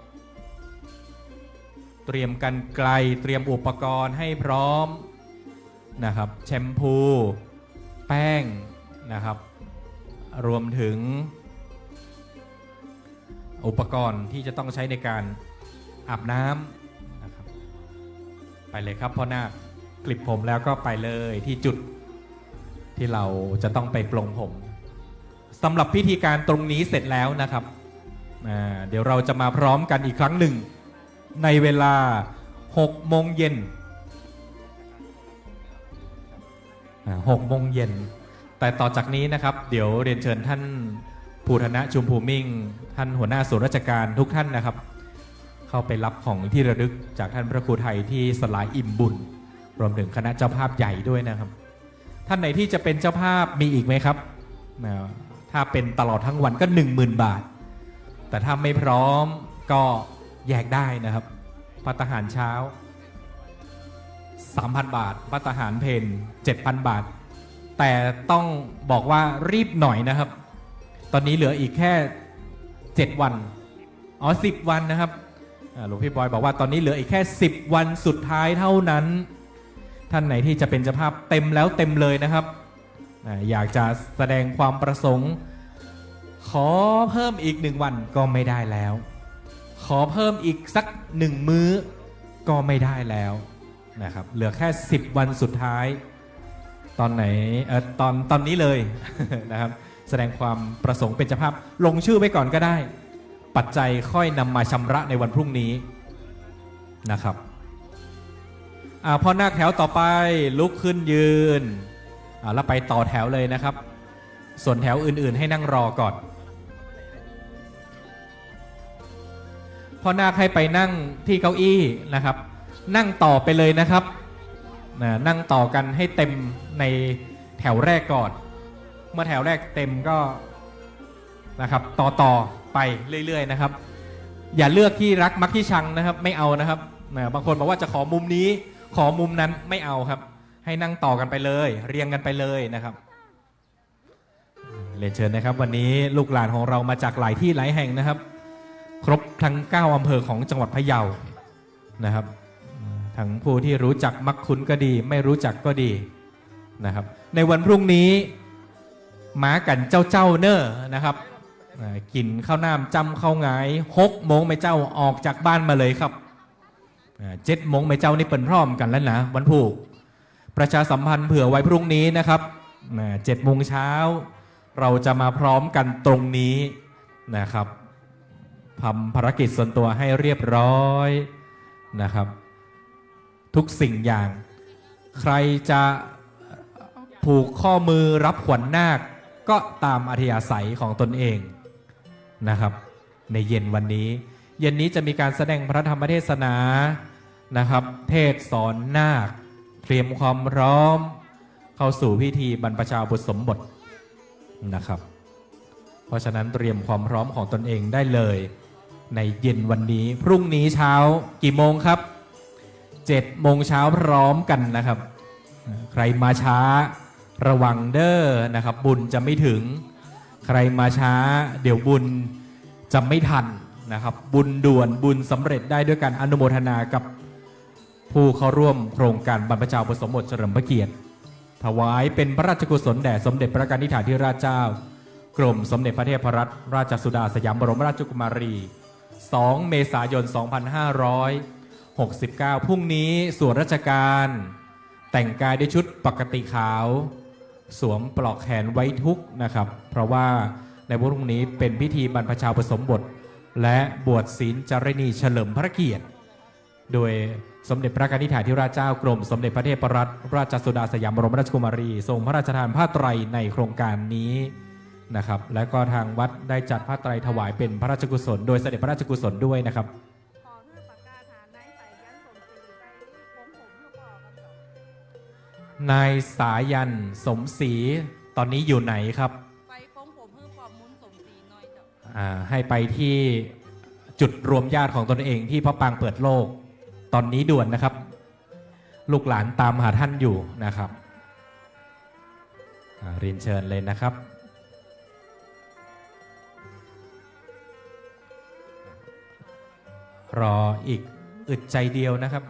เตรียมกรรไกรเตรียมอุปกรณ์ให้พร้อมนะครับแชมพูแป้งนะครับรวมถึงอุปกรณ์ที่จะต้องใช้ในการอาบน้ำนะครับไปเลยครับพ่อนาคกลิบผมแล้วก็ไปเลยที่จุดที่เราจะต้องไปปลงผมสำหรับพิธีการตรงนี้เสร็จแล้วนะครับเดี๋ยวเราจะมาพร้อมกันอีกครั้งหนึ่งในเวลา 6 โมงเย็น6 โมงเย็นแต่ต่อจากนี้นะครับเดี๋ยวเรียนเชิญท่านภูธนะชุมภูมิ่งท่านหัวหน้าส่วนราชการทุกท่านนะครับเข้าไปรับของที่ระลึกจากท่านพระครูไทยที่สลายอิ่มบุญรวมถึงคณะเจ้าภาพใหญ่ด้วยนะครับท่านไหนที่จะเป็นเจ้าภาพมีอีกไหมครับถ้าเป็นตลอดทั้งวันก็ 10,000 บาทแต่ถ้าไม่พร้อมก็แยกได้นะครับภัตตาหารเช้า 3,000 บาทภัตตาหารเพล 7,000 บาทแต่ต้องบอกว่ารีบหน่อยนะครับตอนนี้เหลืออีกแค่7 วัน10 วันนะครับหลวงพี่บอยบอกว่าตอนนี้เหลืออีกแค่10 วันสุดท้ายเท่านั้นท่านไหนที่จะเป็นเจ้าภาพเต็มแล้วเต็มเลยนะครับอยากจะแสดงความประสงค์ขอเพิ่มอีก1 วันก็ไม่ได้แล้วขอเพิ่มอีกสัก1 มื้อก็ไม่ได้แล้วนะครับเหลือแค่10 วันสุดท้ายตอนไหนตอนนี้เลย นะครับแสดงความประสงค์เป็นเจ้าภาพลงชื่อไว้ก่อนก็ได้ปัจจัยค่อยนำมาชำระในวันพรุ่งนี้นะครับพอนาคแถวต่อไปลุกขึ้นยืนแล้วไปต่อแถวเลยนะครับส่วนแถวอื่นๆให้นั่งรอก่อนพอนาคให้ไปนั่งที่เก้าอี้นะครับนั่งต่อไปเลยนะครับนั่งต่อกันให้เต็มในแถวแรกก่อนเมื่อแถวแรกเต็มก็นะครับต่อไปเรื่อยๆนะครับอย่าเลือกที่รักมักที่ชังนะครับไม่เอานะครับบางคนบอกว่าจะขอมุมนี้ขอมุมนั้นไม่เอาครับให้นั่งต่อกันไปเลยเรียงกันไปเลยนะครับเรียนเชิญนะครับวันนี้ลูกหลานของเรามาจากหลายที่หลายแห่งนะครับครบทั้ง9 อำเภอของจังหวัดพะเยานะครับทั้งผู้ที่รู้จักมักคุ้นก็ดีไม่รู้จักก็ดีนะครับในวันพรุ่งนี้ม้ากันเจ้าเนอร์นะครับกินข้าวน้ำจำข้าวงาย6 โมงไม่เจ้าออกจากบ้านมาเลยครับ7 โมงไม่เจ้านี่เปิดพร้อมกันแล้วนะวันพุธประชาสัมพันธ์เผื่อไว้พรุ่งนี้นะครับ7 โมงเช้าเราจะมาพร้อมกันตรงนี้นะครับทำภารกิจส่วนตัวให้เรียบร้อย นะครับ ทุกสิ่งอย่างใครจะผูกข้อมือรับขวัญนาคก็ตามอัธยาศัยของตนเองนะครับในเย็นวันนี้เย็นนี้จะมีการแสดงพระธรรมเทศนานะครับเทศสอนนาคเตรียมความพร้อมเข้าสู่พิธีบรรพชาอุปสมบทนะครับเพราะฉะนั้นเตรียมความพร้อมของตนเองได้เลยในเย็นวันนี้พรุ่งนี้เช้ากี่โมงครับ7 โมงเช้าพร้อมกันนะครับใครมาช้าระวังเด้อนะครับบุญจะไม่ถึงใครมาช้าเดี๋ยวบุญจะไม่ทันนะครับบุญด่วนบุญสำเร็จได้ด้วยการอนุโมทนากับผู้เข้าร่วมโครงการบรรพชาอุปสมบทเฉลิมพระเกียรติถวายเป็นพระราชกุศลแด่สมเด็จพระกนิษฐาธิราชเจ้ากรมสมเด็จพระเทพรัตนราชสุดาสยามบรมราชกุมารี2 เมษายน 2569 พรุ่งนี้ส่วนราชการแต่งกายด้วยชุดปกติขาวสวมปลอกแขนไว้ทุกข์นะครับเพราะว่าในวันพรุ่งนี้เป็นพิธีบรรพชาอุปสมบทและบวชศีลจารณีเฉลิมพระเกียรติโดยสมเด็จพระกนิษฐาธิราชเจ้ากรมสมเด็จพระเทพรัตนราชสุดาสยามบรมราชกุมารีทรงพระราชทานผ้าไตรในโครงการนี้นะครับและก็ทางวัดได้จัดผ้าไตรถวายเป็นพระราชกุศลโดยเสด็จพระราชกุศลด้วยนะครับนายสายันสมศรีตอนนี้อยู่ไหนครับไปฟ้องผมเพื่อความมุนสมศรีน้อยจ้ะให้ไปที่จุดรวมญาติของตนเองที่พระปางเปิดโลกตอนนี้ด่วนนะครับลูกหลานตามหาท่านอยู่นะครับเรียนเชิญเลยนะครับรออีกอึดใจเดียวนะครับ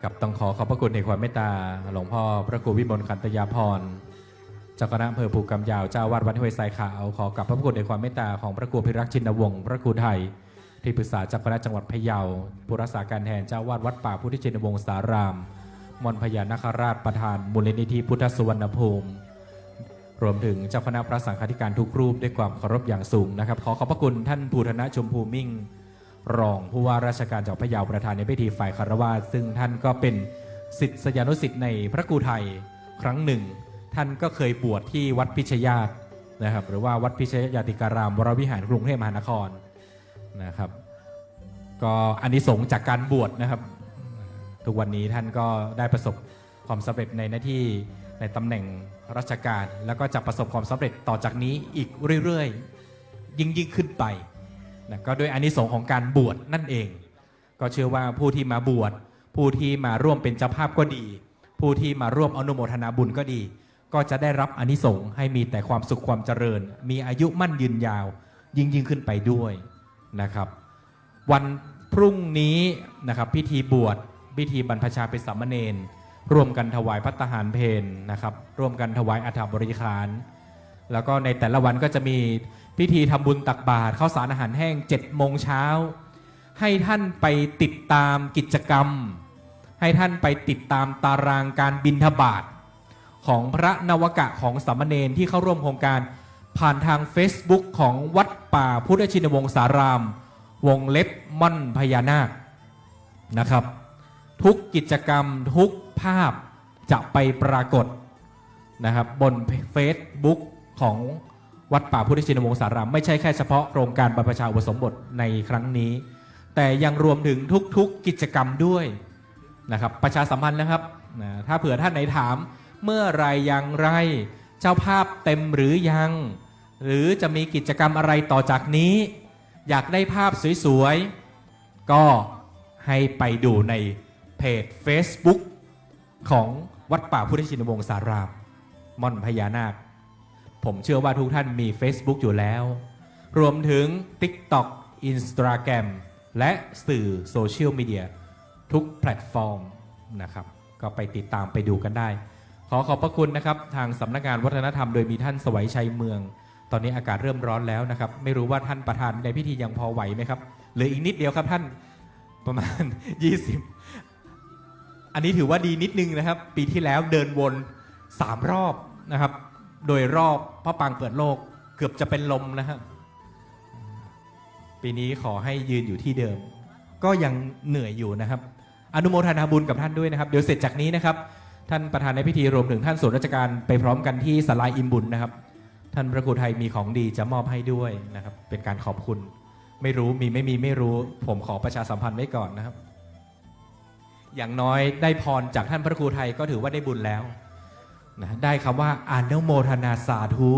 กับต้องขอบพระคุณในความเมตตาหลวงพ่อพระครูวิมลขันตยาภรณ์เจ้าคณะอำเภอภูกำยาวเจ้าวาดวัดห้วยทรายขาวขอกับพระคุณในความเมตตาของพระครูพิรักษ์ชินวงศ์พระครูไทยที่ปรึกษาเจ้าคณะจังหวัดพะเยาผู้รักษาการแทนเจ้าวาดวัดป่าพุทธชินวงศ์สารามมณฑพญานาคราชประธานมูลนิธิพุทธสุวรรณภูมิรวมถึงเจ้าคณะพระสังฆาธิการทุกรูปด้วยความเคารพอย่างสูงนะครับขอขอบพระคุณท่านภูธนะชมพูมิ่งรองผู้ว่าราชการจังหวัดพะเยาประธานในพิธีฝ่ายคารวะซึ่งท่านก็เป็นศิษยานุศิษย์ในพระครูไทยครั้งหนึ่งท่านก็เคยบวชที่วัดพิชญาตนะครับหรือว่าวัดพิชญาติการามวรวิหารกรุงเทพมหานครนะครับก็อานิสงส์จากการบวชนะครับทุกวันนี้ท่านก็ได้ประสบความสำเร็จในหน้าที่ในตำแหน่งราชการแล้วก็จะประสบความสำเร็จต่อจากนี้อีกเรื่อยๆยิ่งขึ้นไปนะก็ด้วยอานิสงส์ของการบวชนั่นเองก็เชื่อว่าผู้ที่มาบวชผู้ที่มาร่วมเป็นเจ้าภาพก็ดีผู้ที่มาร่วมอนุโมทนาบุญก็ดีก็จะได้รับอานิสงส์ให้มีแต่ความสุขความเจริญมีอายุมั่นยืนยาวยิ่งขึ้นไปด้วยนะครับวันพรุ่งนี้นะครับพิธีบวชพิธีบรรพชาเป็นสามเณรร่วมกันถวายภัตตาหารเพลนะครับร่วมกันถวายอัฐบริขารแล้วก็ในแต่ละวันก็จะมีพิธีทำบุญตักบาตรข้าวสารอาหารแห้ง7 โมงเช้าให้ท่านไปติดตามกิจกรรมให้ท่านไปติดตามตารางการบิณฑบาตของพระนวกะของสามเณรที่เข้าร่วมโครงการผ่านทาง Facebook ของวัดป่าพุทธชินวงศารามวงเล็บม่อนพญานาคนะครับทุกกิจกรรมทุกภาพจะไปปรากฏนะครับบน Facebook ของวัดป่าพุทธชินวงศารามไม่ใช่แค่เฉพาะโครงการบรรพชาอุปสมบทในครั้งนี้แต่ยังรวมถึงทุกกิจกรรมด้วยนะครับประชาสัมพันธ์นะครับถ้าเผื่อท่านไหนถามเมื่อไรอย่างไรเจ้าภาพเต็มหรือยังหรือจะมีกิจกรรมอะไรต่อจากนี้อยากได้ภาพสวยๆก็ให้ไปดูในเพจ Facebook ของวัดป่าพุทธชินวงศารามม่อนพญานาคผมเชื่อว่าทุกท่านมี Facebook อยู่แล้วรวมถึง TikTok Instagram และสื่อโซเชียลมีเดียทุกแพลตฟอร์มนะครับก็ไปติดตามไปดูกันได้ขอขอบพระคุณนะครับทางสำนักงานวัฒนธรรมโดยมีท่านสวัยชัยเมืองตอนนี้อากาศเริ่มร้อนแล้วนะครับไม่รู้ว่าท่านประธานในพิธียังพอไหวไหมครับเหลืออีกนิดเดียวครับท่านประมาณ20อันนี้ถือว่าดีนิดนึงนะครับปีที่แล้วเดินวน 3 รอบนะครับโดยรอบพระปรางเปิดโลกเกือบจะเป็นลมนะฮะปีนี้ขอให้ยืนอยู่ที่เดิมก็ยังเหนื่อยอยู่นะครับอนุโมทนาบุญกับท่านด้วยนะครับเดี๋ยวเสร็จจากนี้นะครับท่านประธานในพิธีรวมถึงท่านส่วนราชการไปพร้อมกันที่ศาลาอิ่มบุญนะครับท่านพระครูไทยมีของดีจะมอบให้ด้วยนะครับเป็นการขอบคุณไม่รู้มีไม่มีไม่รู้ผมขอประชาสัมพันธ์ไว้ก่อนนะครับอย่างน้อยได้พรจากท่านพระครูไทยก็ถือว่าได้บุญแล้วนะได้คำว่าอนุโมทนาสาธุ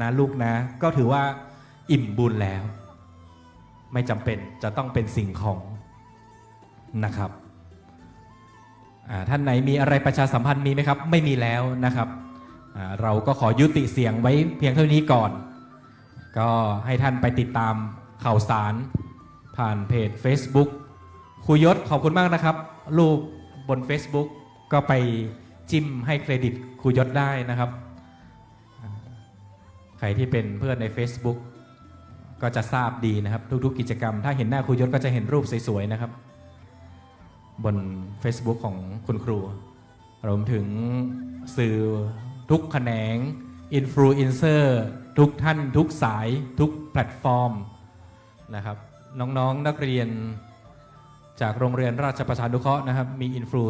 นะลูกนะก็ถือว่าอิ่มบุญแล้วไม่จำเป็นจะต้องเป็นสิ่งของนะครับท่านไหนมีอะไรประชาสัมพันธ์มีไหมครับไม่มีแล้วนะครับเราก็ขอยุติเสียงไว้เพียงเท่านี้ก่อนก็ให้ท่านไปติดตามข่าวสารผ่านเพจ Facebook ครูยศขอบคุณมากนะครับรูปบน Facebook ก็ไปจิ้มให้เครดิตครูยศได้นะครับใครที่เป็นเพื่อนใน Facebook ก็จะทราบดีนะครับทุกๆกิจกรรมถ้าเห็นหน้าครูยศก็จะเห็นรูปสวยๆนะครับบน Facebook ของคุณครูรวมถึงสื่อทุกแขนงอินฟลูเอนเซอร์ทุกท่านทุกสายทุกแพลตฟอร์มนะครับน้องๆนักเรียนจากโรงเรียนราชประชานุเคราะห์นะครับมีอินฟลู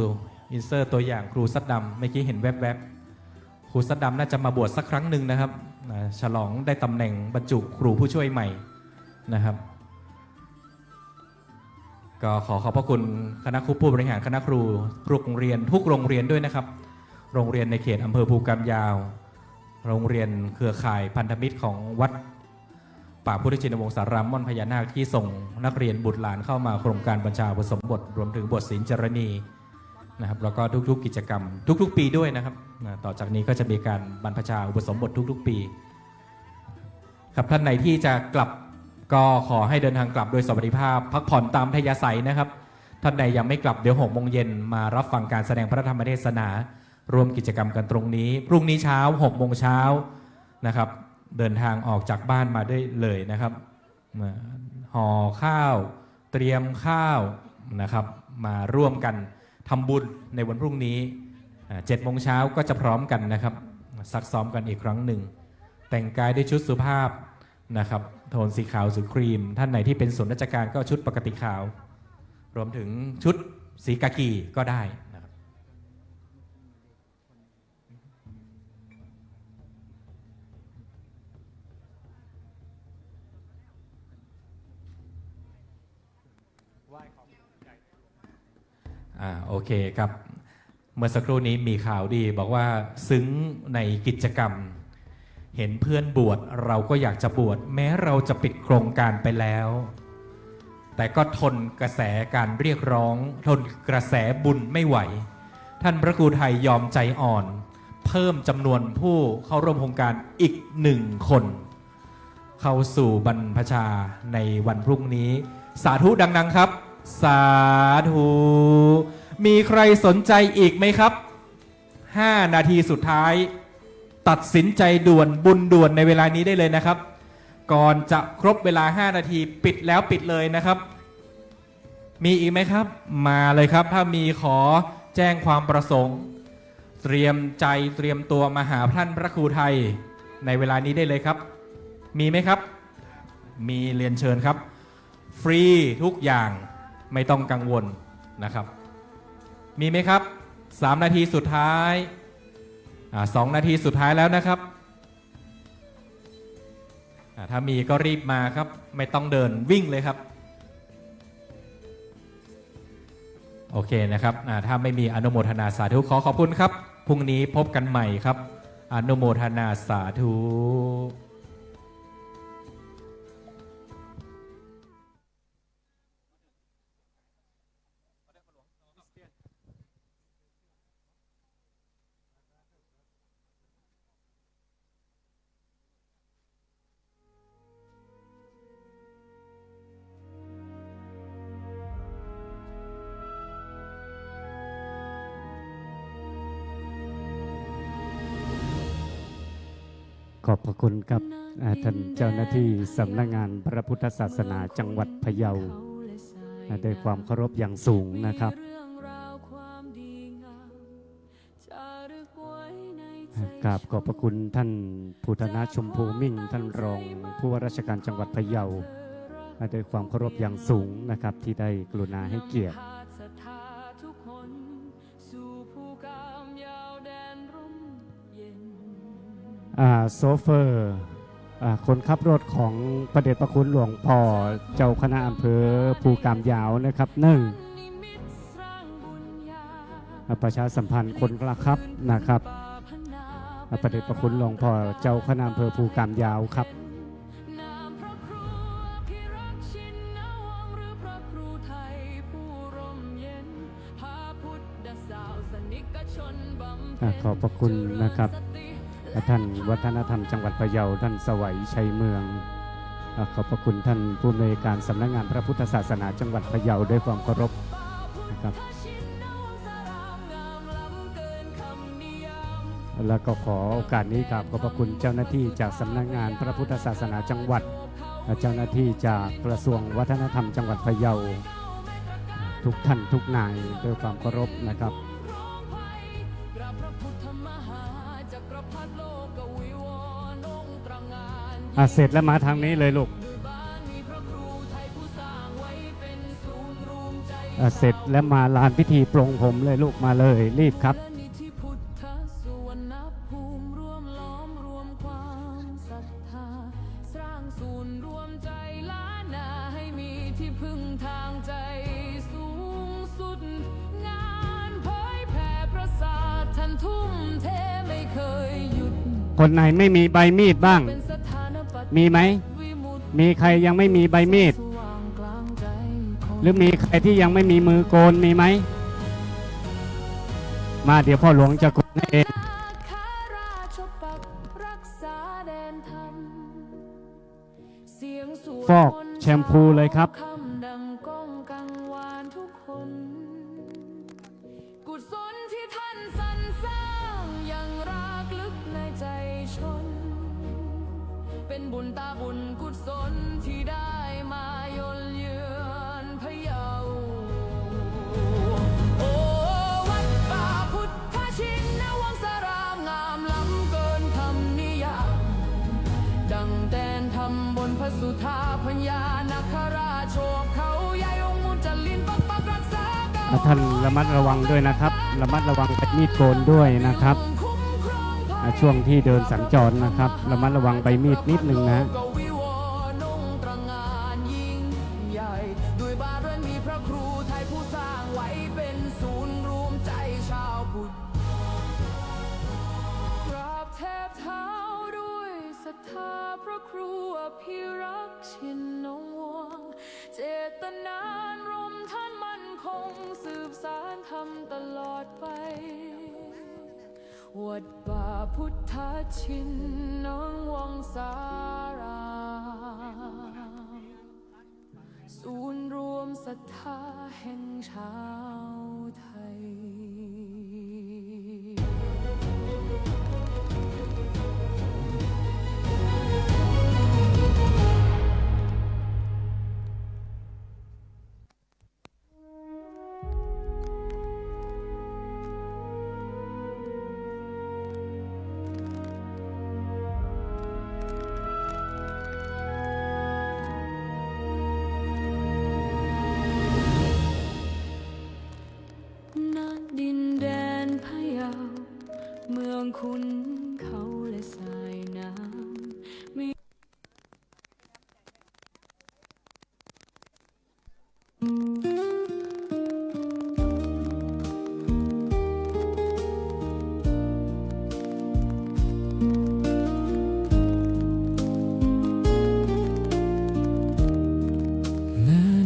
เอนเซอร์ตัวอย่างครูซัดดำเมื่อกี้เห็นแวบๆครูซัดดำน่าจะมาบวชสักครั้งหนึ่งนะครับฉลองได้ตำแหน่งบรรจุครูผู้ช่วยใหม่นะครับก็ขอขอบพระคุณคณะครูผู้บริหารคณะครูโรงเรียนทุกโรงเรียนด้วยนะครับโรงเรียนในเขตอำเภอภูกำยาวโรงเรียนเครือข่ายพันธมิตรของวัดป่าพุทธชินวงศารามม่อนพญานาคที่ส่งนักเรียนบุตรหลานเข้ามาโครงการบัญชาอุปสมบทรวมถึงบทศีลจรณีนะครับแล้วก็ทุกๆกิจกรรมทุกๆปีด้วยนะครับต่อจากนี้ก็จะมีการบรรพชาอุปสมบททุกๆปีครับท่านไหนที่จะกลับก็ขอให้เดินทางกลับโดยสวัสดิภาพพักผ่อนตามทยาศัยนะครับท่านใดยังไม่กลับเดี๋ยว6 โมงเย็นมารับฟังการแสดงพระธรรมเทศนารวมกิจกรรมกันตรงนี้พรุ่งนี้เช้า6 โมงเช้านะครับเดินทางออกจากบ้านมาได้เลยนะครับห่อข้าวเตรียมข้าวนะครับมาร่วมกันทำบุญในวันพรุ่งนี้7 โมงเช้าก็จะพร้อมกันนะครับซักซ้อมกันอีกครั้งหนึ่งแต่งกายด้วยชุดสุภาพนะครับโทนสีขาวสีครีมท่านไหนที่เป็นส่วนราชการก็ชุดปกติขาวรวมถึงชุดสีกากีก็ได้นะครับโอเคครับเมื่อสักครู่นี้มีข่าวดีบอกว่าซึ้งในกิจกรรมเห็นเพื่อนบวชเราก็อยากจะบวชแม้เราจะปิดโครงการไปแล้วแต่ก็ทนกระแสการเรียกร้องทนกระแสบุญไม่ไหวท่านพระครูไทยยอมใจอ่อนเพิ่มจำนวนผู้เข้าร่วมโครงการอีก1 คนเข้าสู่บรรพชาในวันพรุ่งนี้สาธุดังๆครับสาธุมีใครสนใจอีกไหมครับ5 นาทีสุดท้ายตัดสินใจด่วนบุญด่วนในเวลานี้ได้เลยนะครับก่อนจะครบเวลา5 นาทีปิดแล้วปิดเลยนะครับมีอีกไหมครับมาเลยครับถ้ามีขอแจ้งความประสงค์เตรียมใจเตรียมตัวมาหาท่านพระครูไทยในเวลานี้ได้เลยครับมีไหมครับมีเรียนเชิญครับฟรีทุกอย่างไม่ต้องกังวลนะครับมีไหมครับ3 นาทีสุดท้าย2 นาทีสุดท้ายแล้วนะครับถ้ามีก็รีบมาครับไม่ต้องเดินวิ่งเลยครับโอเคนะครับถ้าไม่มีอนุโมทนาสาธุขอขอบคุณครับพรุ่งนี้พบกันใหม่ครับอนุโมทนาสาธุขอบพระคุณครับท่านเจ้าหน้าที่สำนักงานพระพุทธศาสนาจังหวัดพะเยาด้วยความเคารพอย่างสูงนะครับ กราบขอบพระคุณท่านพุทธนาชมพูมิ่งท่านรองผู้ว่าราชการจังหวัดพะเยาด้วยความเคารพอย่างสูงนะครับที่ได้กรุณาให้เกียรติโซเฟอร์คนขับรถของประเดชพระคุณหลวงพ่อเจ้าคณะอำเภอภูกามยาวนะครับประชาสัมพันธ์คนละครับนะครับประเดชพระคุณหลวงพ่อเจ้าคณะอำเภอภูกามยาวครับขอบพระคุณนะครับท่านวัฒนธรรมจังหวัดพะเยาท่านสวัยชัยเมืองขอบพระคุณท่านผู้อำนวยการสำนักงานพระพุทธศาสนาจังหวัดพะเยาด้วยความเคารพนะครับแล้วก็ขอโอกาสนี้กราบขอบพระคุณเจ้าหน้าที่จากสำนักงานพระพุทธศาสนาจังหวัดเจ้าหน้าที่จากกระทรวงวัฒนธรรมจังหวัดพะเยาทุกท่านทุกนายด้วยความเคารพนะครับเสร็จแล้วมาทางนี้เลยลูกเสร็จแล้วมาลานพิธีปลงผมเลยลูกมาเลยรีบครับคนไหนไม่มีใบมีดบ้างมีไหมมีใครยังไม่มีใบมีดหรือมีใครที่ยังไม่มีมือโกนมีไหมมาเดี๋ยวพ่อหลวงจะโกนให้เองฟอกแชมพูเลยครับเป็นบุญตาบุญกุศลที่ได้มายนเยือนพะเยาโอ้วัดป่าพุทธชินวังสารามงามล้ำเกินคำนิยามดังแดนทำบนพระสุธาพญานาคราชโชคเขาใหญ่องค์มุจลินปักปักรักษาท่านระมัดระวังด้วยนะครับระมัดระวังใบมีดโกนด้วยนะครับช่วงที่เดินสัญจรนะครับระมัดระวังใบมีดนิดนึงนะด้วยบารมีพระครูไทยผู้สร้างไว้เป็นศูนย์รวมใจชาวพุทธกราบแทบเท้าด้วยศรัทธาพระครูอภิรักษ์ชินนวงศ์เจตนารมณ์ท่านมั่นคงสืบสานธรรมตลอดไปวัดป่าพุทธชินนวังสารามศูนย์รวมศรัทธาแห่งชาวไทยดินแดนพะเยาเมืองขุนเขาและสายน้ำมี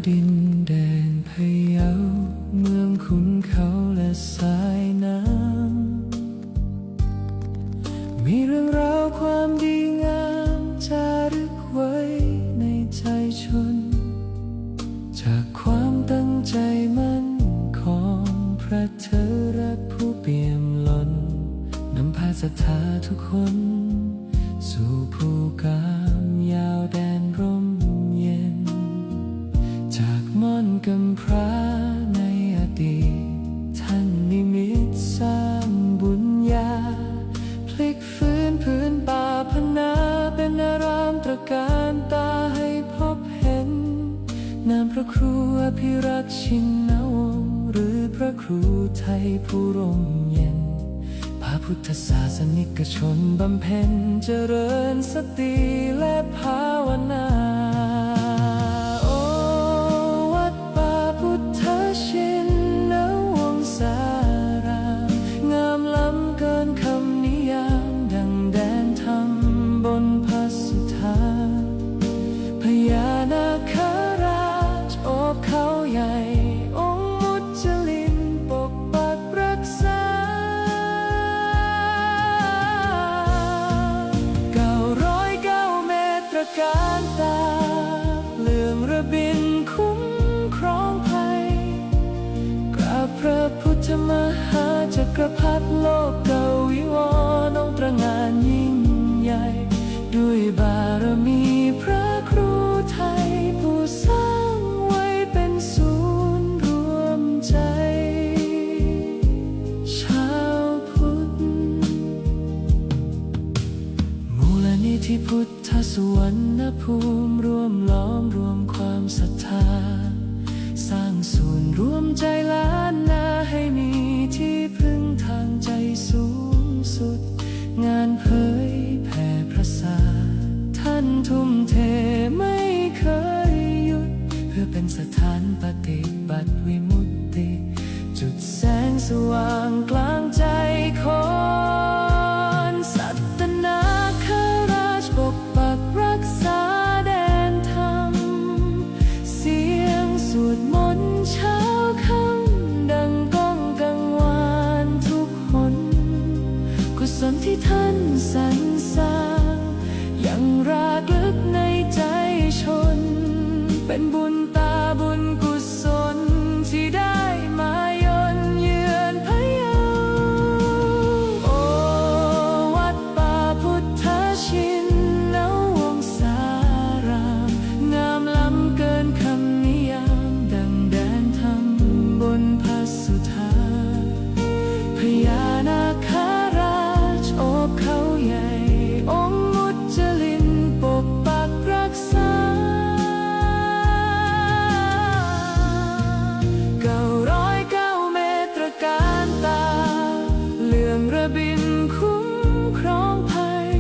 ดินแดนพะเยาเมืองขุนเขาและสายน้ำมีเรื่องราวความดีงามจารึกไว้ในใจชนจากความตั้งใจมั่นของพระเถระผู้เปี่ยมล้นนำพาศรัทธาทุกคนสู่ภูกามยาวแดนร่มเย็นจากม่อนกำพร้าในอดีตท่านนิมิตสร้างบุญญาเพล ระครูอภิรักษ์ชินวงศ์หรือพระครูไทยผู้ร่มเย็นพระพุทธศาสนิกชนบำเพ็ญเจริญสติและภาวนาโอวัดป่าพุทธชินวงศารามงามล้ำเกินคำนิยามดังแดนธรรมบนพระสุธาพญานาคราชโอบเขาใหญ่องค์มุจลินปกปักรักษา909 เมตรการตาเลื่อมระบินคุ้มครองภัยกราบพระพุทธมหาจักรพรรดิโลกเกวิวรณ์องค์ตระหง่านยิ่งใหญ่ด้วยบารมีพระครูไทยผู้สร้างไว้เป็นศูนย์รวมใจชาวพุทธมูลนิธิพุทธสุวรรณภูมิรวมล้อมรวมความศรัทธาสร้างศูนย์รวมใจล้านนาให้มีที่พึ่งทางใจสูงสุดงานเผยแผ่พระศาสนาท่านทุ่มเทไม่เคยหยุดเพื่อเป็นสถานปฏิบัติวิมุตติจุดแสงสว่างกลางใจคนสัตนาคราชปกปักรักษาแดนธรรมเสียงสวดมนต์เช้าค่ำดังก้องกังวานทุกหนกุศลที่ท่านสรรสร้างยังรากลึกในใจชนเป็นบุญตาบุญกุศลที่ได้มายนเยือนพะเยาโอวัดป่าพุทธชินวงศารามงามล้ำเกินคำนิยามดังแดนธรรมบนพระสุธาพญานาคราชโอบเขาใหญ่องค์มุจลินปกปักรักษา909 เมตรการตาเลื่อมระบินคุ้มครองภัย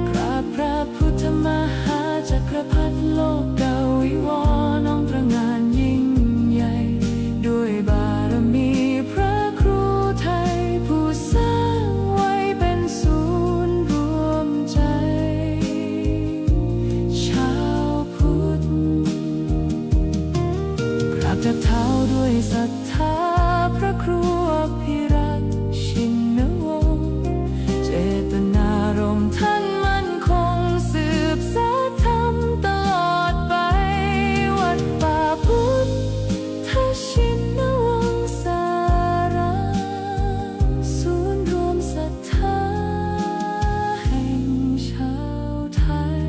กราบพระพุทธมหาจักรพรรดิโลกเกวิวรณ์องค์ตระหง่านยิ่งใหญ่ด้วยบารมีพระครูไทยผู้สร้างไว้เป็นศูนย์รวมใจชาวพุทธกราบจับเท้าด้วยศรัทธาพระครูอภิรักษ์ชินวงศ์เจตนารมณ์ท่านมั่นคงสืบสานธรรมตลอดไปวัดป่าพุทธชินวงศารามศูนย์รวมศรัทธาแห่งชาวไทย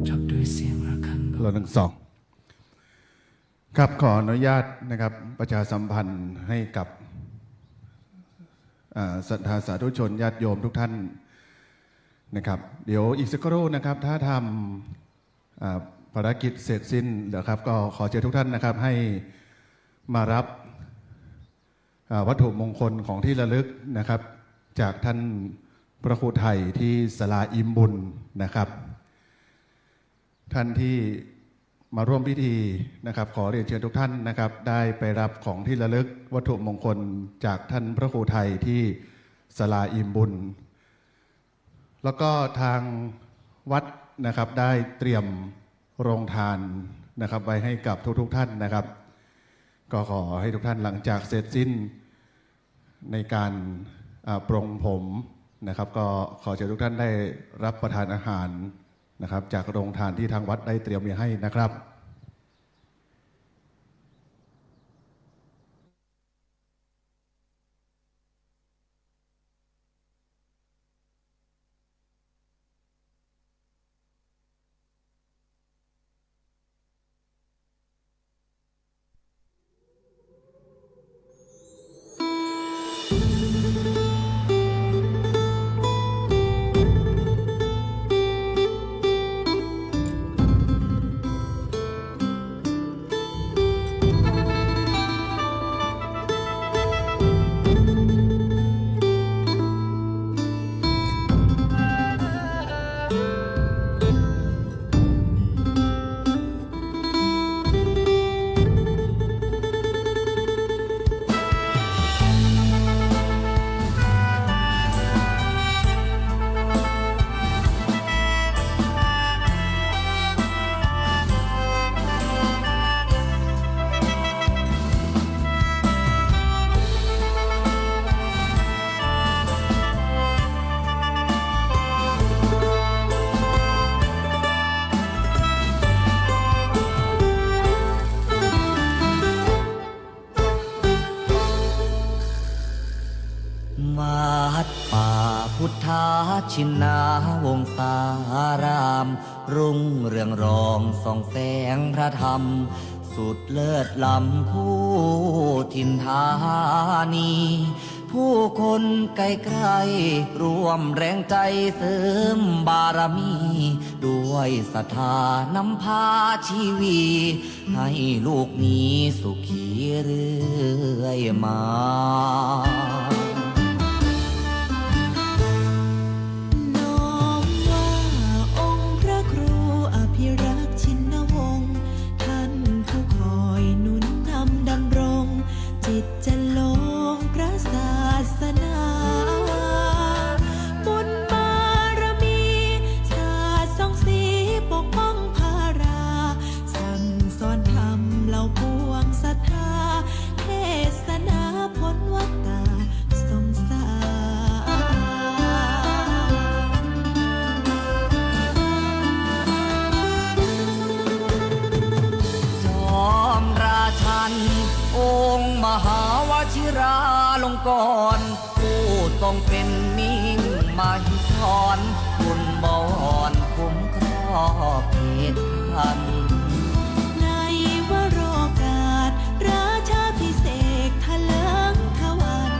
จบด้วยเสียงระฆัง เราทั้งสองครับขออนุญาตนะครับประชาสัมพันธ์ให้กับศรัทธาสาธุชนญาติโยมทุกท่านนะครับเดี๋ยวอีกสักครู่นะครับถ้าทำภารกิจเสร็จสิ้นเดี๋ยวครับก็ขอเชิญทุกท่านนะครับให้มารับวัตถุมงคลของที่ระลึกนะครับจากท่านพระครูไทยที่ศาลาอิ่มบุญนะครับท่านที่มาร่วมพิธีนะครับขอเรียนเชิญทุกท่านนะครับได้ไปรับของที่ระลึกวัตถุมงคลจากท่านพระครูไทยที่ศาลาอิ่มบุญแล้วก็ทางวัดนะครับได้เตรียมโรงทานนะครับไว้ให้กับทุกท่านนะครับก็ขอให้ทุกท่านหลังจากเสร็จสิ้นในการปรงผมนะครับก็ขอเชิญทุกท่านได้รับประทานอาหารนะครับจากโรงทานที่ทางวัดได้เตรียมไว้ให้นะครับ วัดป่าพุทธาชินาวงศาราม รุ่งเรืองรองส่องแสงพระธรรม สุดเลิศล้ำคู่ถิ่นธานี ผู้คนไกลไกลร่วมแรงใจเสริมบารมี ด้วยศรัทธานำพาชีวีให้ลูกนี้สุขีเรื่อยมา น้อมว่าองค์พระครูอภิรักษ์ชินวงศ์ท่านผู้คอยหนุนนำดำรง จิตจะลงพระศาสนาบุญบารมีศาสตร์ส่องสีปกป้องภารา สั่งสอนธรรมเหล่าปวงศรัทธาเทศนาพ้นวัฏฏะสงสาร จอมราชันองค์มหาวชิราลงกรณ์ผู้ทรงเป็นมิ่งมหิศรบุญบอนคุ้มครอบเขตขันธ์ ในวโรกาสราชาภิเษกทะเลิงทวัน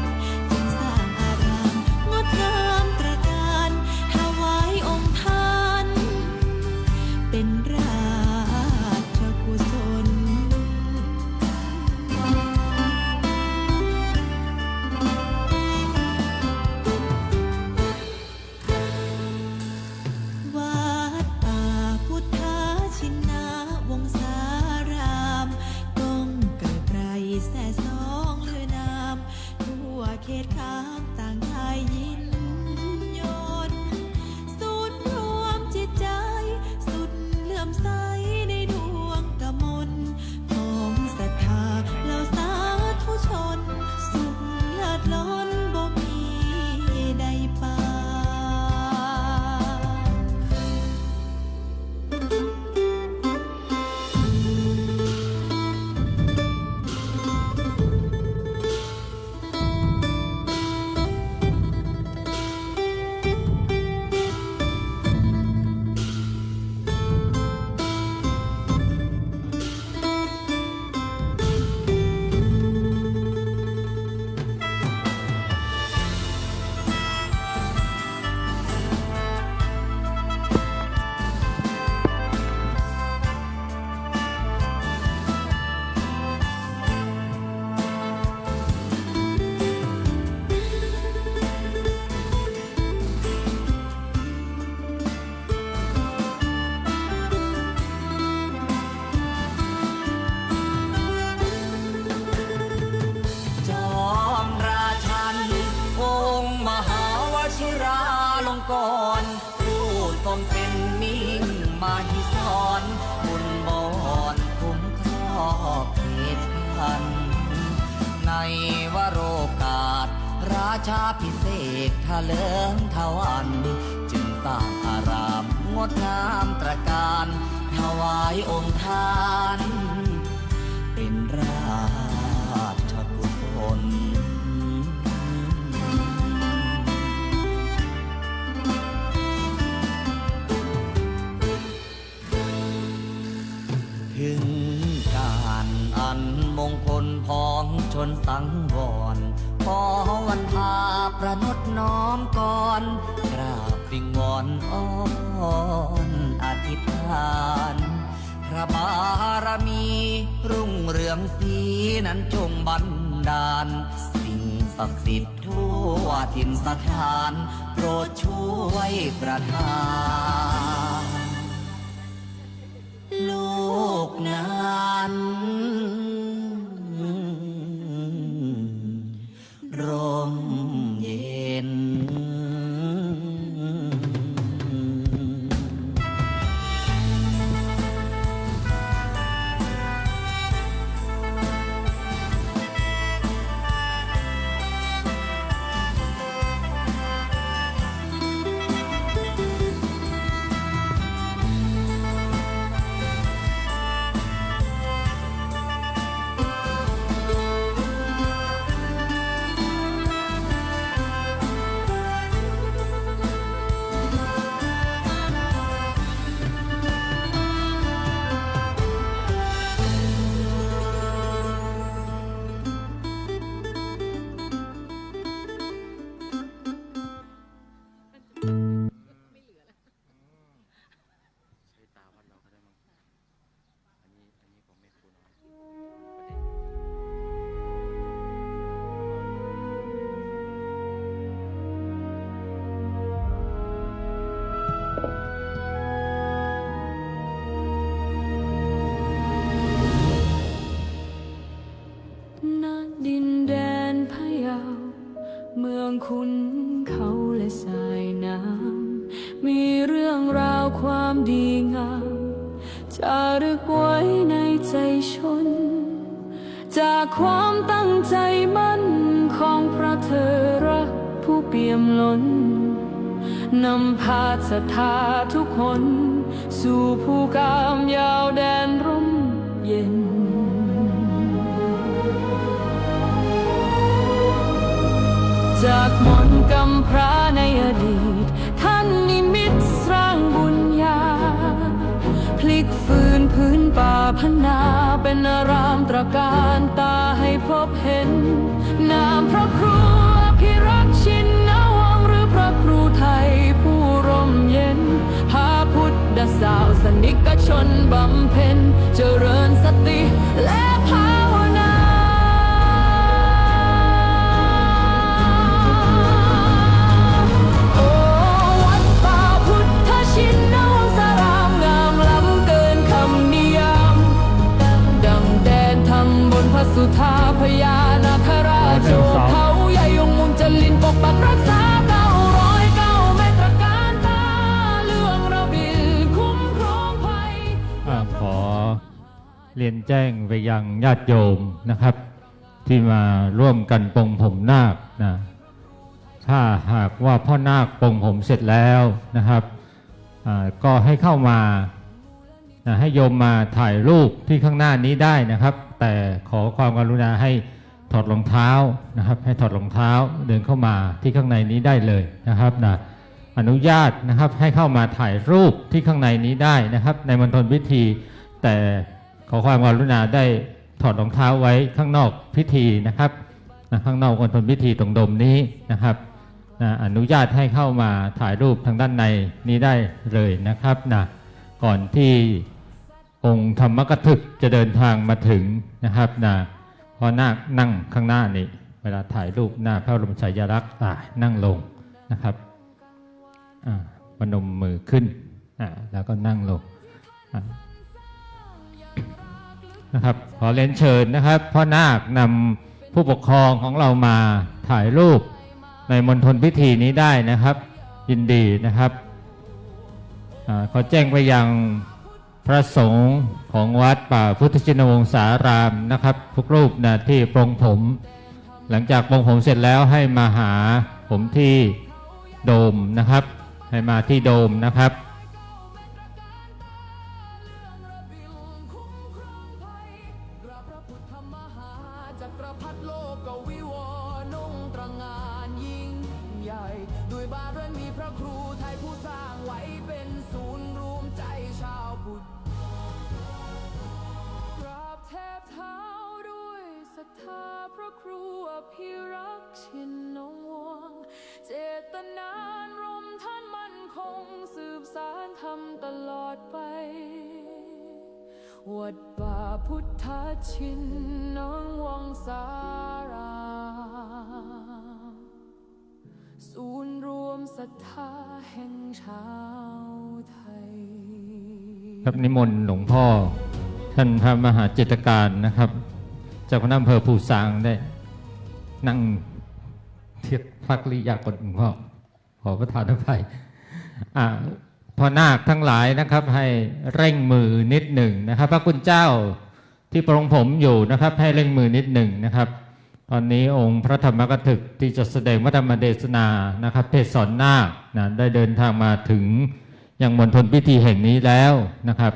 จึงสร้างอารามงดงามตระการถวายองค์ท่านเป็นราชกุศล วัดป่าพุทธาชินาวงศารามก้องไกลไกลแส่สองเลือนามทั่วเขตขามต่างทายยินยนต์ศูนย์รวมจิตใจสุดเลื่อมใสในดวงกมลของศรัทธาเหล่าสาธุชนสุขเลิศล้นบ่มีใดปานจอมราชันองค์มหาวชิราลงกรณ์ผู้ทรงเป็นมิ่งมหิศรบุญบอนคุ้มครอบเขตขันธ์ ในวโรกาสราชาภิเษกทะเลิงทวันจึงสร้างอารามงดงามตระการถวายองค์ท่านเป็นราชกุศล ถึงการอันมงคลพ้องชนสังวรขอวันพาประนดน้อมก่อนกราบวิงวอนอ้อนอธิษฐานพระบารมีรุ่งเรืองสีนั้นจงบันดาล สิ่งศักดิ์สิทธิ์ทั่วถิ่นสถานโปรดช่วยประทาน ลูกนั้นร่มเย็น สายน้ำมีเรื่องราวความดีงามจารึกไว้ในใจชนจากความตั้งใจมั่นของพระเธอรักผู้เปี่ยมล้นนำพาศรัทธาทุกคนสู่ภูกามยาวแดนร่มเย็นจากมนต์กำพร้าในอดีตท่านนิมิตสร้างบุญญาพลิกฟื้นพื้นป่าพนาเป็นอารามตระการตาให้พบเห็นนามพระครูอภิรักษ์ชินวงศ์หรือพระครูไทยผู้ร่มเย็นพาพุทธสาวสนิกชนบำเพ็ญเจริญสติและภาวนาวัดป่าพุทธชินวงศารามงามล้ำเกินคำนิยามดังแดนธรรมบนพระสุธาพญานาคราชโจเขาใหญ่ยงมุงจลินปกปักรักษา909 เมตรการตาเรื่องระบิลคุ้มครองภัย ขอเรียนแจ้งไปยังญาติโยมนะครับ ที่มาร่วมกันปลงผมนาคนะถ้าหากว่าพ่อนาคปลงผมเสร็จแล้วนะครับก็ให้เข้ามาให้โยมมาถ่ายรูปที่ข้างหน้านี้ได้นะครับ แต่ขอความกรุณาให้ถอดรองเท้านะครับให้ถอดรองเท้าเดินเข้ามาที่ข้างในนี้ได้เลยนะครับนะอนุญาตนะครับให้เข้ามาถ่ายรูปที่ข้างในนี้ได้นะครับในมณฑลพิธีแต่ขอความกรุณาได้ถอดรองเท้าไว้ข้างนอกพิธีนะครับข้างนอกมณฑลพิธีตรงโดมนี้นะครับอนุญาตให้เข้ามาถ่ายรูปทางด้านในนี้ได้เลยนะครับนะก่อนที่องค์ธรรมกถึกจะเดินทางมาถึงนะครับนะพอนาคนั่งข้างหน้านี่เวลาถ่ายรูปหน้าพระบรมฉายาลักษณ์นั่งลงนะครับพนมมือขึ้นแล้วก็นั่งลงนะครับขอเรียนเชิญนะครับพ่อนาคนำผู้ปกครองของเรามาถ่ายรูปในมณฑลพิธีนี้ได้นะครับยินดีนะครับขอแจ้งไปยังพระสงฆ์ของวัดป่าพุทธชินวงศารามนะครับทุกรูปนะที่ปลงผมหลังจากปลงผมเสร็จแล้วให้มาหาผมที่โดมนะครับให้มาที่โดมนะครับด้วยบารมีพระครูไทยผู้สร้างไว้เป็นศูนย์รวมใจชาวพุทธกราบแทบเท้าด้วยศรัทธาพระครูอภิรักษ์ชินวงศ์เจตนารมณ์ท่านมั่นคงสืบสานธรรมตลอดไปวัดป่าพุทธชินวงศารามศูนย์รวมศรัทธาแห่งชาวไทยครับนิมนต์หลวงพ่อท่านพระมหาจิตรการนะครับจากพระอำเภอภูซางได้นั่งเทียบพักริยากรหลวงพ่อขอประทานอภัยพ่อนาคทั้งหลายนะครับให้เร่งมือนิดหนึ่งนะครับพระคุณเจ้าที่ปรงผมอยู่นะครับให้เร่งมือนิดหนึ่งนะครับตอนนี้องค์พระธรรมกถึกที่จะแสดงพระธรรมเทศนานะครับเทศสอนนาคนะได้เดินทางมาถึงยังมณฑลพิธีแห่งนี้แล้วนะครับ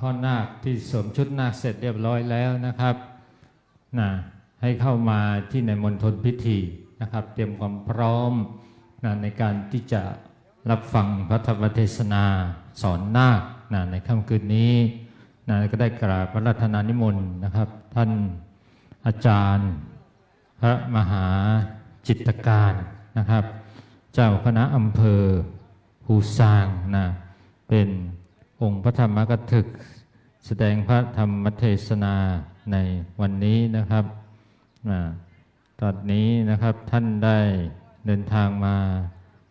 พ่อนาคที่สวมชุดนาคเสร็จเรียบร้อยแล้วนะครับให้เข้ามาที่ในมณฑลพิธีนะครับเตรียมความพร้อมในการที่จะรับฟังพระธรรมเทศนาสอนนาคในค่ำคืนนี้ก็ได้กราบพระราชทานนิมนต์นะครับท่านอาจารย์พระมหาจิตรการนะครับเจ้าคณะอำเภอภูซางเป็นองค์พระธรรมกถึกแสดงพระธรรมเทศนาในวันนี้นะครับตอนนี้นะครับท่านได้เดินทางมา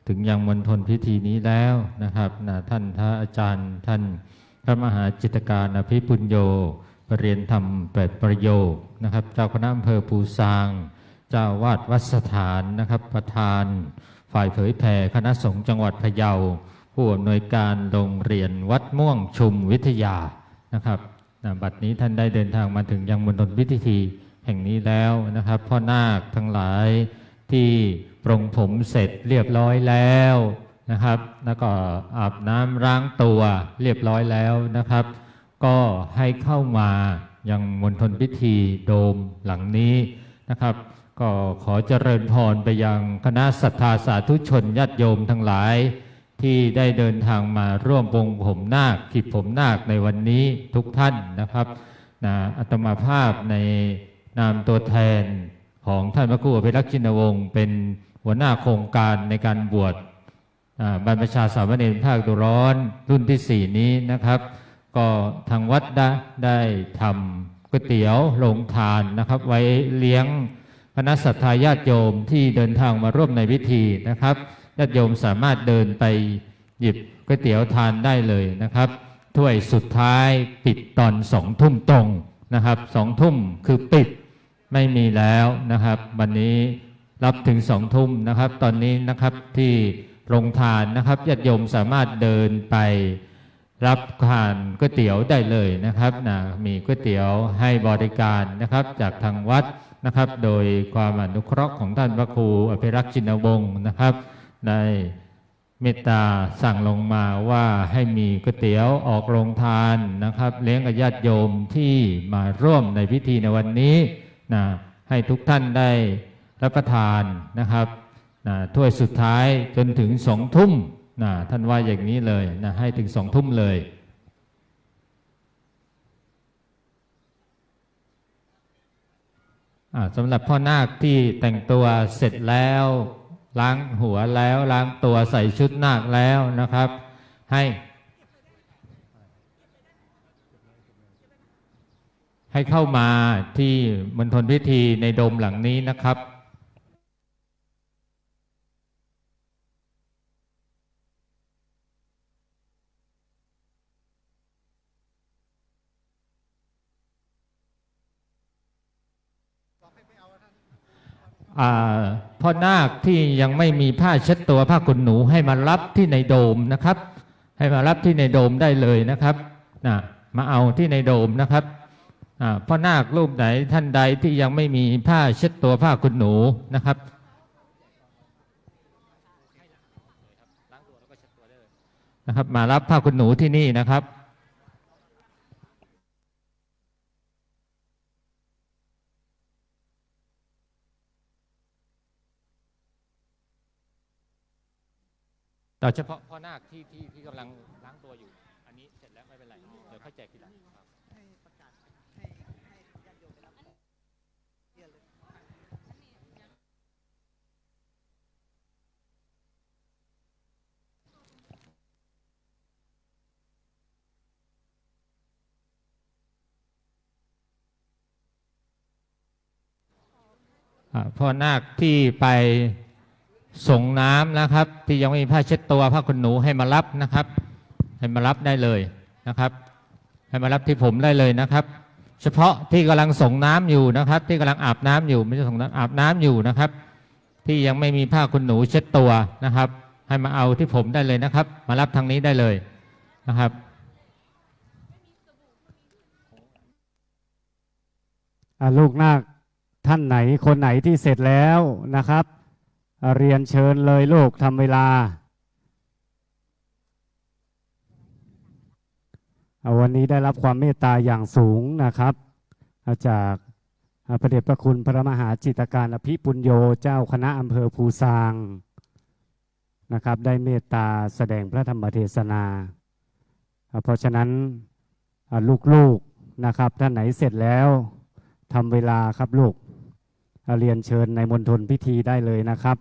ถึงยังมณฑลพิธีนี้แล้วนะครับท่านพระอาจารย์ท่านพระมหาจิตรการอภิปุญโญประเรียนธรรม8ประโยคนะครับเจ้าคณะอำเภอภูซางเจ้าวาดวัดสถานนะครับประธานฝ่ายเผยแผ่คณะสงฆ์จังหวัดพะเยาผู้อำนวยการโรงเรียนวัดม่วงชุมวิทยานะครับบัดนี้ท่านได้เดินทางมาถึงยังมณฑลพิธีแห่งนี้แล้วนะครับพ่อนาคทั้งหลายที่ปรงผมเสร็จเรียบร้อยแล้วนะครับแล้วก็อาบน้ำล้างตัวเรียบร้อยแล้วนะครับก็ให้เข้ามายังมณฑลพิธีโดมหลังนี้นะครับก็ขอเจริญพรไปยังคณะศรัทธาสาธุชนญาติโยมทั้งหลายที่ได้เดินทางมาร่วมปรงผมนาคขีดผมนาคในวันนี้ทุกท่านนะครับอาตมาภาพในนามตัวแทนของท่านพระครูอภิรักษ์ชินวงศ์เป็นหัวหน้าโครงการในการบวชบรรพชาสามเณรภาคฤดูร้อนรุ่นที่4นี้นะครับก็ทางวัดได้ทำก๋วยเตี๋ยวโรงทานนะครับไว้เลี้ยงคณะศรัทธาญาติโยมที่เดินทางมาร่วมในพิธีนะครับญาติโยมสามารถเดินไปหยิบก๋วยเตี๋ยวทานได้เลยนะครับถ้วยสุดท้ายปิดตอน2 ทุ่มตรงนะครับ2 ทุ่มคือปิดไม่มีแล้วนะครับวันนี้รับถึง2 ทุ่มนะครับตอนนี้นะครับที่โรงทานนะครับญาติโยมสามารถเดินไปรับทานก๋วยเตี๋ยวได้เลยนะครับมีก๋วยเตี๋ยวให้บริการนะครับจากทางวัดนะครับโดยความอนุเคราะห์ของท่านพระครูอภิรักษ์ชินวงศ์นะครับได้เมตตาสั่งลงมาว่าให้มีก๋วยเตี๋ยวออกโรงทานนะครับเลี้ยงกับญาติโยมที่มาร่วมในพิธีในวันนี้ให้ทุกท่านได้รับประทานนะครับถ้วยสุดท้ายจนถึง2 ทุ่มท่านว่าอย่างนี้เลยให้ถึง2 ทุ่มเลยสำหรับพ่อนาคที่แต่งตัวเสร็จแล้วล้างหัวแล้วล้างตัวใส่ชุดนาคแล้วนะครับให้เข้ามาที่มณฑลพิธีในโดมหลังนี้นะครับพ่อนาคที่ยังไม่มีผ้าเช็ดตัวผ้าขนหนูให้มารับที่ในโดมนะครับให้มารับที่ในโดมได้เลยนะครับมาเอาที่ในโดมนะครับพ่อนาครูปไหนท่านใดที่ยังไม่มีผ้าเช็ดตัวผ้าขนหนูนะครับมารับผ้าขนหนูที่นี่นะครับโดยเฉพาะพ่อนาคที่กำลังล้างตัวอยู่อันนี้เสร็จแล้วไม่เป็นไรเดี๋ยวค่อยแจกทีหลังพ่อนาคที่ไปส่งน้ำนะครับที่ยังไม่มีผ้าเช็ดตัวผ้าขนหนูให้มารับนะครับให้มารับได้เลยนะครับให้มารับที่ผมได้เลยนะครับเฉพาะที่กำลังส่งน้ำอยู่นะครับที่กำลังอาบน้ำอยู่ไม่ใช่ส่งน้ำอาบน้ำอยู่นะครับที่ยังไม่มีผ้าขนหนูเช็ดตัวนะครับให้มาเอาที่ผมได้เลยนะครับมารับทางนี้ได้เลยนะครับลูกนาคท่านไหนคนไหนที่เสร็จแล้วนะครับเรียนเชิญเลยลูกทำเวลา วันนี้ได้รับความเมตตาอย่างสูงนะครับจากพระเดชพระคุณพระมหาจิตรการอภิปุญโญเจ้าคณะอำเภอภูซางนะครับได้เมตตาแสดงพระธรรมเทศนาเพราะฉะนั้นลูกๆนะครับท่านไหนเสร็จแล้วทำเวลาครับลูกเรียนเชิญในมณฑลพิธีได้เลยนะครับ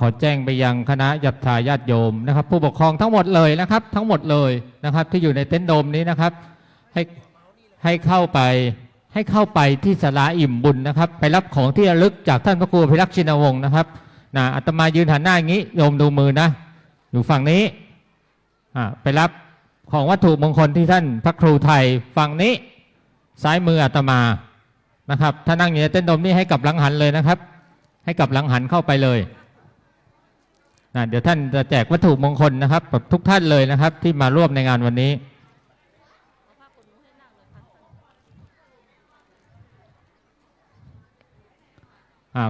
ขอแจ้งไปยังคณะญาติญาติโยมนะครับผู้ปกครองทั้งหมดเลยนะครับทั้งหมดเลยนะครับที่อยู่ในเต็นท์โดมนี้นะครับให้เข้าไปที่ศาลาอิ่มบุญนะครับไปรับของที่ระลึกจากท่านพระครูพิรักษ์ชินวงศ์นะครับอาตมายืนหันหน้าอย่างนี้โยมดูมือนะอยู่ฝั่งนี้ไปรับของวัตถุมงคลที่ท่านพระครูไทยฝั่งนี้ซ้ายมืออาตมานะครับถ้านั่งอยู่ในเต็นท์โดมนี้ให้กลับหลังหันเลยนะครับให้กลับหลังหันเข้าไปเลยเดี๋ยวท่านจะแจกวัตถุมงคลนะครับกับทุกท่านเลยนะครับที่มาร่วมในงานวันนี้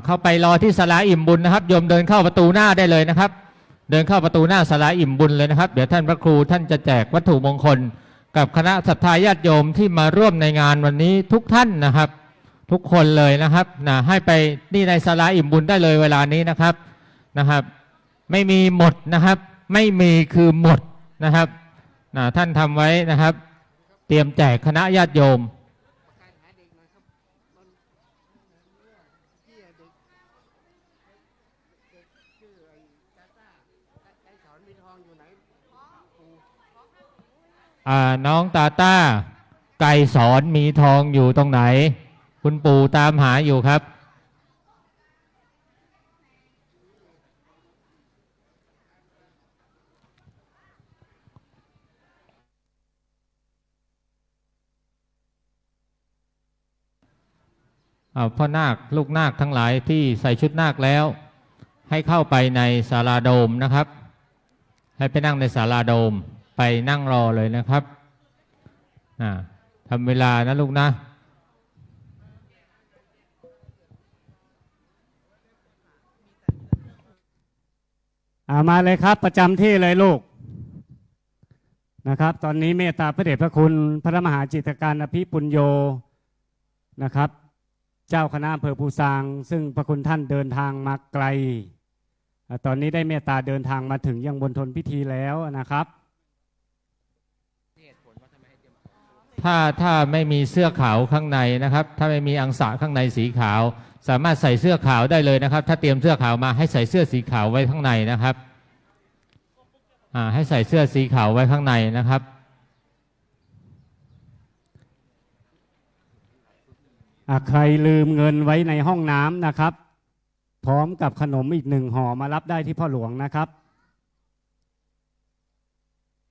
เข้าไปรอที่ศาลาอิ่มบุญนะครับโยมเดินเข้าประตูหน้าได้เลยนะครับเดินเข้าประตูหน้าศาลาอิ่มบุญเลยนะครับเดี๋ยวท่านพระครูท่านจะแจกวัตถุมงคลกับคณะศรัทธาญาติโยมที่มาร่วมในงานวันนี้ทุกท่านนะครับทุกคนเลยนะครับให้ไปนี่ในศาลาอิ่มบุญได้เลยเวลานี้นะครับไม่มีหมดนะครับไม่มีคือหมดนะครับท่านทำไว้นะครับเตรียมแจกคณะญาติโยมน้องตาต้าไก่สอนมีทองอยู่ตรงไหนคุณปู่ตามหาอยู่ครับพ่อนาคลูกนาคทั้งหลายที่ใส่ชุดนาคแล้วให้เข้าไปในศาลาโดมนะครับให้ไปนั่งในศาลาโดมไปนั่งรอเลยนะครับทำเวลานะลูกนะมาเลยครับประจำที่เลยลูกนะครับตอนนี้เมตตาพระเดชพระคุณพระมหาจิตรการอภิปุญโญนะครับเจ้าคณะอำเภอภูซางซึ่งพระคุณท่านเดินทางมาไกลตอนนี้ได้เมตตาเดินทางมาถึงยังมณฑลพิธีแล้วนะครับถ้าไม่มีเสื้อขาวข้างในนะครับถ้าไม่มีอังสะข้างในสีขาวสามารถใส่เสื้อขาวได้เลยนะครับถ้าเตรียมเสื้อขาวมาให้ใส่เสื้อสีขาวไว้ข้างในนะครับให้ใส่เสื้อสีขาวไว้ข้างในนะครับใครลืมเงินไว้ในห้องน้ำนะครับพร้อมกับขนมอีก1 ห่อมารับได้ที่พ่อหลวงนะครับ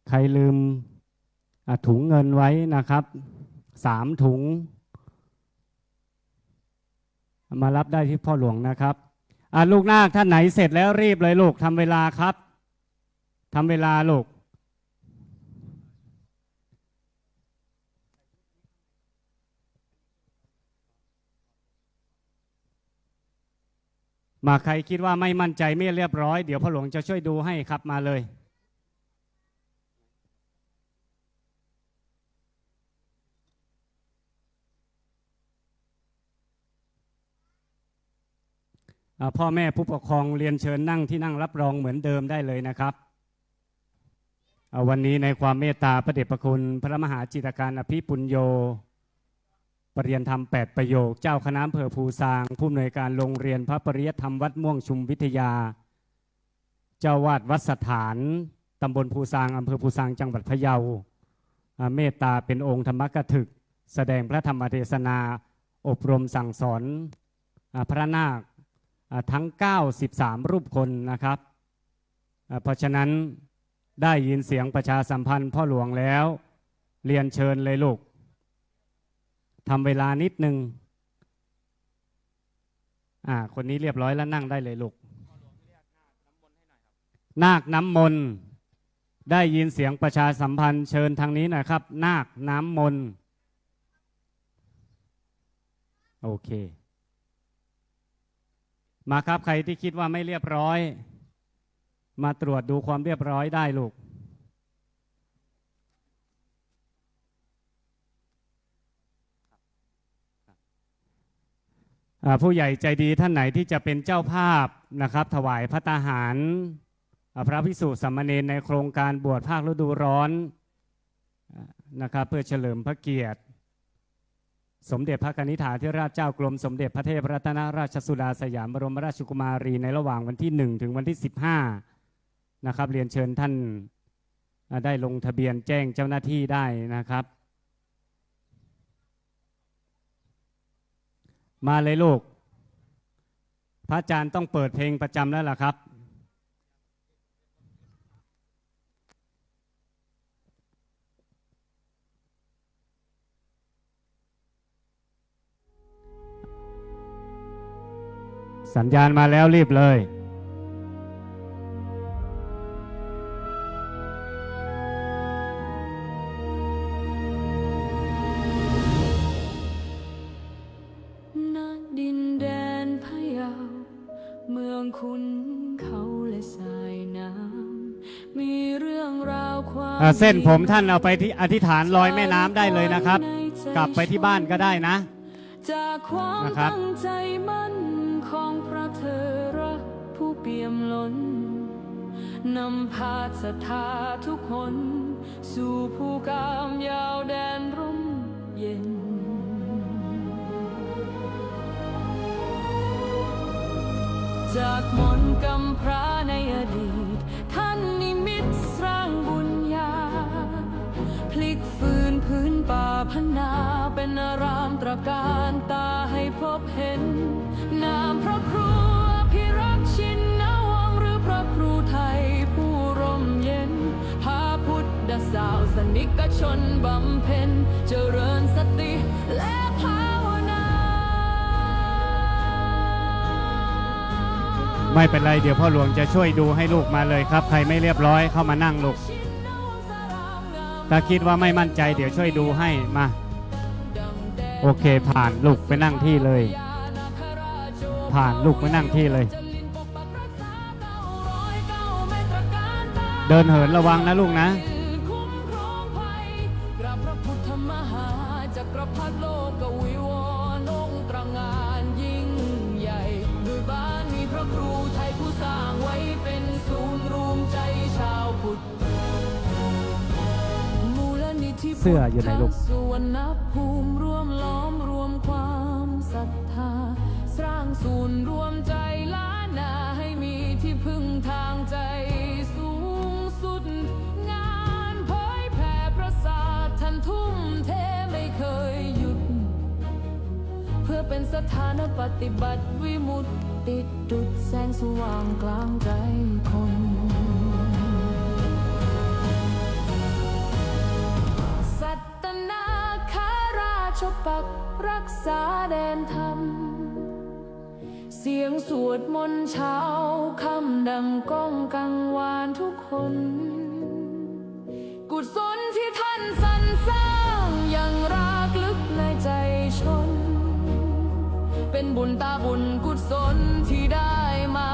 ใครลืมถุงเงินไว้นะครับ3 ถุงมารับได้ที่พ่อหลวงนะครับลูกนาคท่านไหนเสร็จแล้วรีบเลยลูกทำเวลาครับทำเวลาลูกมาใครคิดว่าไม่มั่นใจไม่เรียบร้อยเดี๋ยวพ่อหลวงจะช่วยดูให้ครับมาเลยพ่อแม่ผู้ปกครองเรียนเชิญนั่งที่นั่งรับรองเหมือนเดิมได้เลยนะครับวันนี้ในความเมตตาพระเดชพระคุณพระมหาจิตรการอภิปุญโญปริยนธรรม8 ประโยคเจ้าคณะอำเภอภูซางผู้อำนวยการโรงเรียนพระปริยธรรมวัดม่วงชุมวิทยาเจ้าวาดวัดสถานตำบลภูซางอำเภอภูซางจังหวัดพะเยาเมตตาเป็นองค์ธรรมกถึกแสดงพระธรรมเทศนาอบรมสั่งสอนพระนาคทั้ง93 รูปคนนะครับเพราะฉะนั้นได้ยินเสียงประชาสัมพันธ์พ่อหลวงแล้วเรียนเชิญเลยลูกทำเวลานิดนึงคนนี้เรียบร้อยแล้วนั่งได้เลยลูกนาคน้ำมนต์ ได้ยินเสียงประชาสัมพันธ์เชิญทางนี้หน่อยครับ นาคน้ำมนต์โอเคมาครับใครที่คิดว่าไม่เรียบร้อยมาตรวจดูความเรียบร้อยได้ลูกผู้ใหญ่ใจดีท่านไหนที่จะเป็นเจ้าภาพนะครับถวายภัตตาหารพระภิกษุสามเณรในโครงการบวชภาคฤดูร้อนนะครับเพื่อเฉลิมพระเกียรติสมเด็จพระกนิษฐาธิราชเจ้ากรมสมเด็จพระเทพรัตนราชสุดาสยามบรมราชกุมารีในระหว่างวันที่1ถึงวันที่15นะครับเรียนเชิญท่านได้ลงทะเบียนแจ้งเจ้าหน้าที่ได้นะครับมาเลยลูกพระอาจารย์ต้องเปิดเพลงประจำแล้วล่ะครับสัญญาณมาแล้วรีบเลยณดินแดนพะเยาเมืองขุนเขาและสายน้ำมีเรื่องราวความ เส้นผมท่านเอาไปที่อธิษฐานลอยแม่น้ำได้เลยนะครับกลับไปที่บ้านก็ได้นะจากความตั้งใจมั่นของพระเธอรักผู้เปี่ยมล้นนำพาศรัทธาทุกคนสู่ผู้กามยาวแดนร่มเย็นจากมนต์กำพร้าในอดีตท่านนิมิตสร้างบุญญาพลิกฟื้นพื้นป่าพนาเป็นอารามตระการตาให้พบเห็นนามพระครูอภิรักษ์ชินวงศ์หรือพระครูไทยผู้ร่มเย็นพาพุทธสาวสนิกชนบำเพ็ญเจริญสติและภาวนาไม่เป็นไรเดี๋ยวพ่อหลวงจะช่วยดูให้ลูกมาเลยครับใครไม่เรียบร้อยเข้ามานั่งลูกถ้าคิดว่าไม่มั่นใจเดี๋ยวช่วยดูให้มาโอเคผ่านลูกไปนั่งที่เลยผ่านลูกไปนั่งที่เลยเดินเหินระวังนะลูกนะเสื้ออยู่ไหนลูกสุวรรณภูมิร่วมล้อมรวมความศรัทธาสร้างศูนย์รวมใจล้านนาให้มีที่พึ่งทางใจสูงสุดงานเผยแผ่พระศาสตร์ท่านทุ่มเทไม่เคยหยุดเพื่อเป็นสถานปฏิบัติวิมุตติดุจแสงสว่างกลางใจคนปักรักษาแดนธรรมเสียงสวดมนต์เช้าคำดังก้องกังวานทุกคนกุศลที่ท่านสรรสร้างอย่างรากลึกในใจชนเป็นบุญตาบุญกุศลที่ได้มา